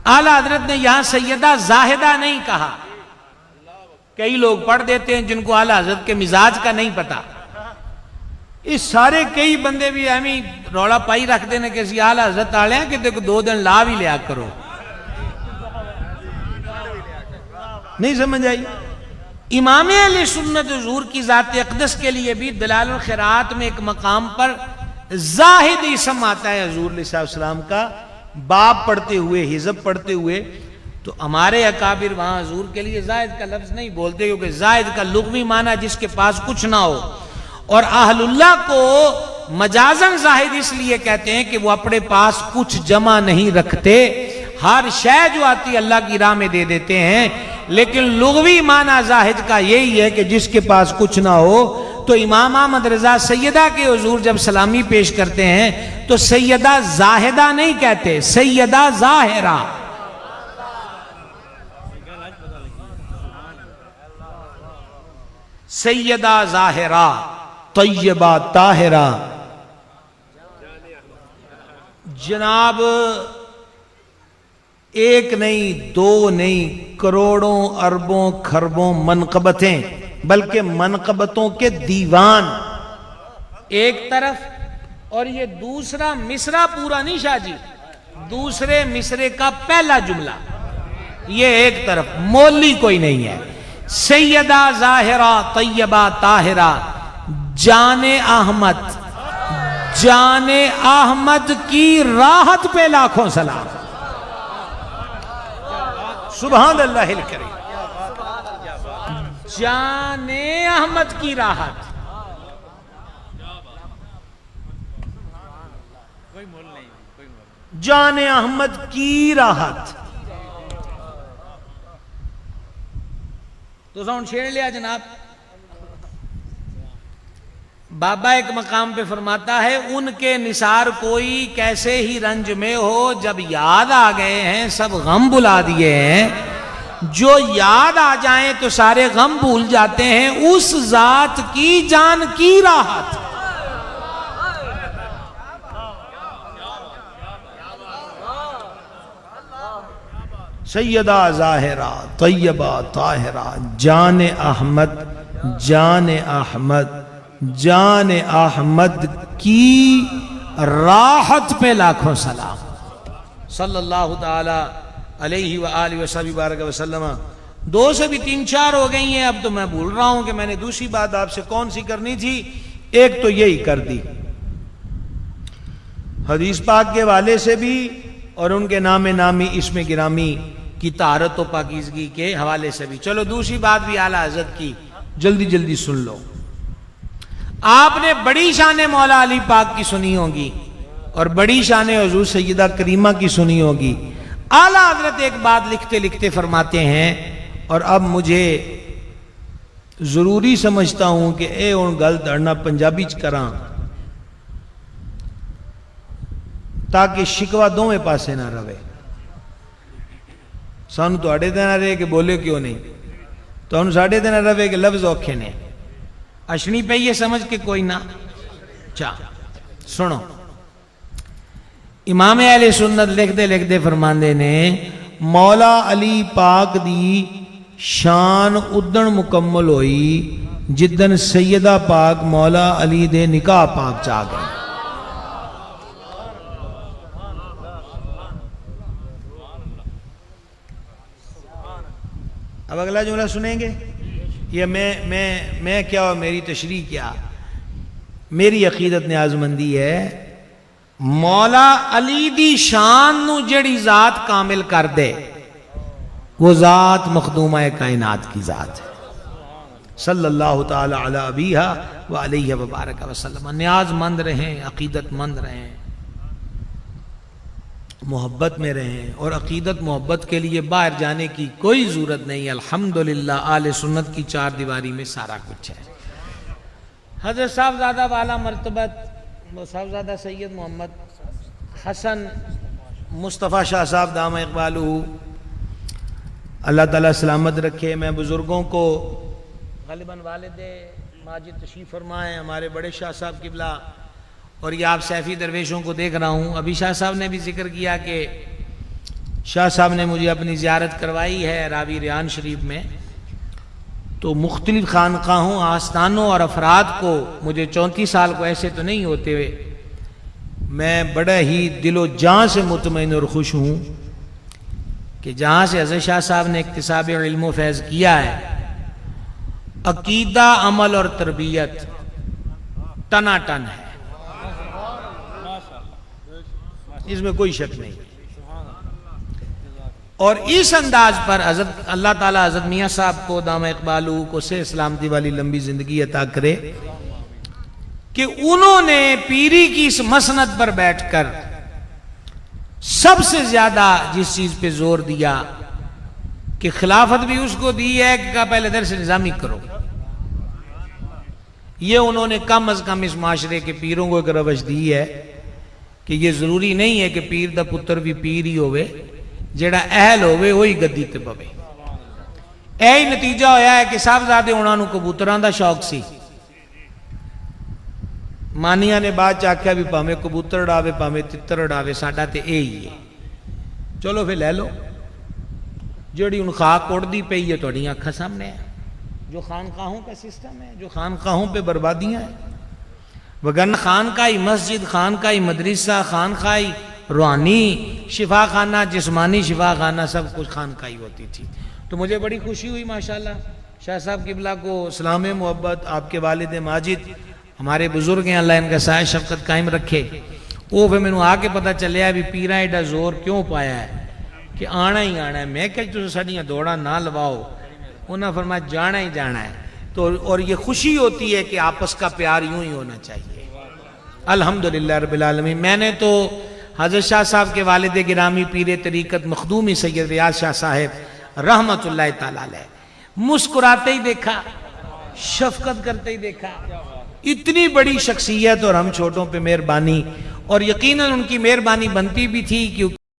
اعلی حضرت نے یہاں سیدہ زاہدہ نہیں کہا. کئی لوگ پڑھ دیتے ہیں جن کو اعلی حضرت کے مزاج کا نہیں پتا. اس سارے کئی بندے بھی ہمیں روڑا پائی رکھ دینے کہ اسی اعلی حضرت آلے ہیں کہ دیکھو 2 دن لا بھی لیا کرو. نہیں سمجھ آئی. امام اہل سنت حضور کی ذات اقدس کے لیے بھی دلائل الخیرات میں ایک مقام پر زاہد اسم آتا ہے حضور علیہ السلام کا باب پڑھتے ہوئے حزب پڑھتے ہوئے. تو ہمارے اکابر وہاں حضور کے لیے زاہد کا لفظ نہیں بولتے کیونکہ زاہد کا لغوی معنی جس کے پاس کچھ نہ ہو. اور اہل اللہ کو مجازن زاہد اس لیے کہتے ہیں کہ وہ اپنے پاس کچھ جمع نہیں رکھتے. ہر شے جو آتی اللہ کی راہ میں دے دیتے ہیں. لیکن لغوی معنی زاہد کا یہی ہے کہ جس کے پاس کچھ نہ ہو. تو امام احمد رضا سیدہ کے حضور جب سلامی پیش کرتے ہیں تو سیدہ زاہدہ نہیں کہتے سیدہ ظاہرہ. سیدہ ظاہرہ طیبہ طاہرہ. جناب ایک نہیں 2 نہیں کروڑوں اربوں خربوں منقبتیں بلکہ منقبتوں کے دیوان ایک طرف اور یہ دوسرا مصرع پورا نہیں شاہ جی دوسرے مصرے کا پہلا جملہ یہ ایک طرف مولی کوئی نہیں ہے. سیدہ ظاہرہ طیبہ طاہرہ جان احمد کی راحت پہ لاکھوں سلام. سبحان اللہ الکریم. جان احمد کی راحت جان احمد کی راحت. تو ساؤنڈ چھیڑ لیا جناب. بابا ایک مقام پہ فرماتا ہے ان کے نثار کوئی کیسے ہی رنج میں ہو جب یاد آ گئے ہیں سب غم بلا دیے ہیں. جو یاد آ جائیں تو سارے غم بھول جاتے ہیں اس ذات کی جان کی راحت. سیدہ ظاہرہ طیبہ طاہرہ جان احمد کی راحت پہ لاکھوں سلام. صلی اللہ تعالی علیہ وآلہ وسلم وسلم. 2 سے بھی 3-4 ہو گئی ہیں. اب تو میں بھول رہا ہوں کہ میں نے دوسری بات آپ سے کون سی کرنی تھی. ایک تو یہی کر دی حدیث پاک کے حوالے سے بھی اور ان کے نام نامی اسم گرامی کی طہارت و پاکیزگی کے حوالے سے بھی. چلو دوسری بات بھی اعلیٰ حضرت کی جلدی سن لو. آپ نے بڑی شان مولا علی پاک کی سنی ہوگی اور بڑی شان حضور سیدہ کریمہ کی سنی ہوگی. اعلیٰ حضرت ایک بات لکھتے لکھتے فرماتے ہیں اور اب مجھے ضروری سمجھتا ہوں کہ اے ان گل دڑنا پنجابی چ کراں تاکہ شکوہ دوویں پاسے نہ رہے. سانو تواڈے تے نہ رہے کہ بولے کیوں نہیں تانوں ساڈے تے نہ رہے کہ لفظ اوکھے نے. اشنی پہ یہ سمجھ کے کوئی نہ چاہ سنو. امام اہل سنت لکھتے لکھتے فرماندے نے مولا علی پاک دی شان ادن مکمل ہوئی جدن سیدہ پاک مولا علی دے نکاح پاک چاہ گئے. اب اگلا جملہ سنیں گے. یہ میں کیا اور میری تشریح کیا. میری عقیدت نیازمندی ہے مولا علی دی شان نو جڑی ذات کامل کر دے وہ ذات مخدومہ کائنات کی ذات ہے صلی اللہ تعالی علی ابیہا و علیہ وبارک وسلم. نیاز مند رہیں, عقیدت مند رہیں, محبت میں رہیں, اور عقیدت محبت کے لیے باہر جانے کی کوئی ضرورت نہیں. الحمدللہ اہل سنت کی چار دیواری میں سارا کچھ ہے. حضرت صاحبزادہ والا مرتبت صاحبزادہ سید محمد حسن مصطفیٰ شاہ صاحب دامہ اقبالہ, اللہ تعالیٰ سلامت رکھے. میں بزرگوں کو غالباً والد ماجد تشریف فرمائیں, ہمارے بڑے شاہ صاحب قبلہ, اور یہ آپ سیفی درویشوں کو دیکھ رہا ہوں. ابھی شاہ صاحب نے بھی ذکر کیا کہ شاہ صاحب نے مجھے اپنی زیارت کروائی ہے راوی ریان شریف میں. تو مختلف خانقاہوں, آستانوں اور افراد کو, مجھے 34 سال کو ایسے تو نہیں ہوتے ہوئے, میں بڑا ہی دل و جان سے مطمئن اور خوش ہوں کہ جہاں سے حضرت شاہ صاحب نے اکتساب علم و فیض کیا ہے, عقیدہ, عمل اور تربیت ٹنا ٹن ہے, اس میں کوئی شک نہیں. اور اس انداز پر حضرت اللہ تعالیٰ حضرت میاں صاحب کو دامہ اقبالہ کو سے سلامتی والی لمبی زندگی عطا کرے کہ انہوں نے پیری کی اس مسند پر بیٹھ کر سب سے زیادہ جس چیز پہ زور دیا کہ خلافت بھی اس کو دی ہے کہ پہلے درس نظامی کرو. یہ انہوں نے کم از کم اس معاشرے کے پیروں کو ایک روش دی ہے کہ یہ ضروری نہیں ہے کہ پیر دا پتر بھی پیر ہی ہوئے, جڑا اہل ہوئے وہی گدی تے پوے. ایہی نتیجہ ہویا ہے کہ صاحبزادے انہاں نوں کبوتراں دا شوق سی. مانیاں نے بعد چاکھیا بھی پاویں کبوتر اڑاوے پاویں تتر اڑاوے ساڈا تے یہی ہے, چلو پھر لے لو. جڑی ان خاک اڑدی پئی ہے تہاڈیاں اکھاں سامنے ہے, جو خانقاہوں کا سسٹم ہے, جو خانقاہوں پہ بربادیاں ہیں. وگرنہ خانقاہی مسجد, خانقاہی مدرسہ, خانقاہی روحانی شفا خانہ, جسمانی شفا خانہ, سب کچھ خانقاہی ہوتی تھی. تو مجھے بڑی خوشی ہوئی ماشاءاللہ. شاہ صاحب قبلہ کو سلام محبت, آپ کے والد ماجد ہمارے بزرگ ہیں, اللہ ان کا سایہ شفقت قائم رکھے. وہ پھر مینوں آ کے پتہ چلیا بھی پیراں ایڈا زور کیوں پایا ہے کہ آنا ہی آنا ہے. میں کہ تساں ساڈیاں دوڑاں نہ لواؤ, انہاں فرمایا جانا ہی جانا ہے. تو اور یہ خوشی ہوتی ہے کہ آپس کا پیار یوں ہی ہونا چاہیے. الحمدللہ رب العالمین. میں نے تو حضرت شاہ صاحب کے والد گرامی پیر طریقت مخدومی سید ریاض شاہ صاحب رحمت اللہ تعالی علیہ مسکراتے ہی دیکھا, شفقت کرتے ہی دیکھا. اتنی بڑی شخصیت اور ہم چھوٹوں پہ مہربانی, اور یقیناً ان کی مہربانی بنتی بھی تھی کیونکہ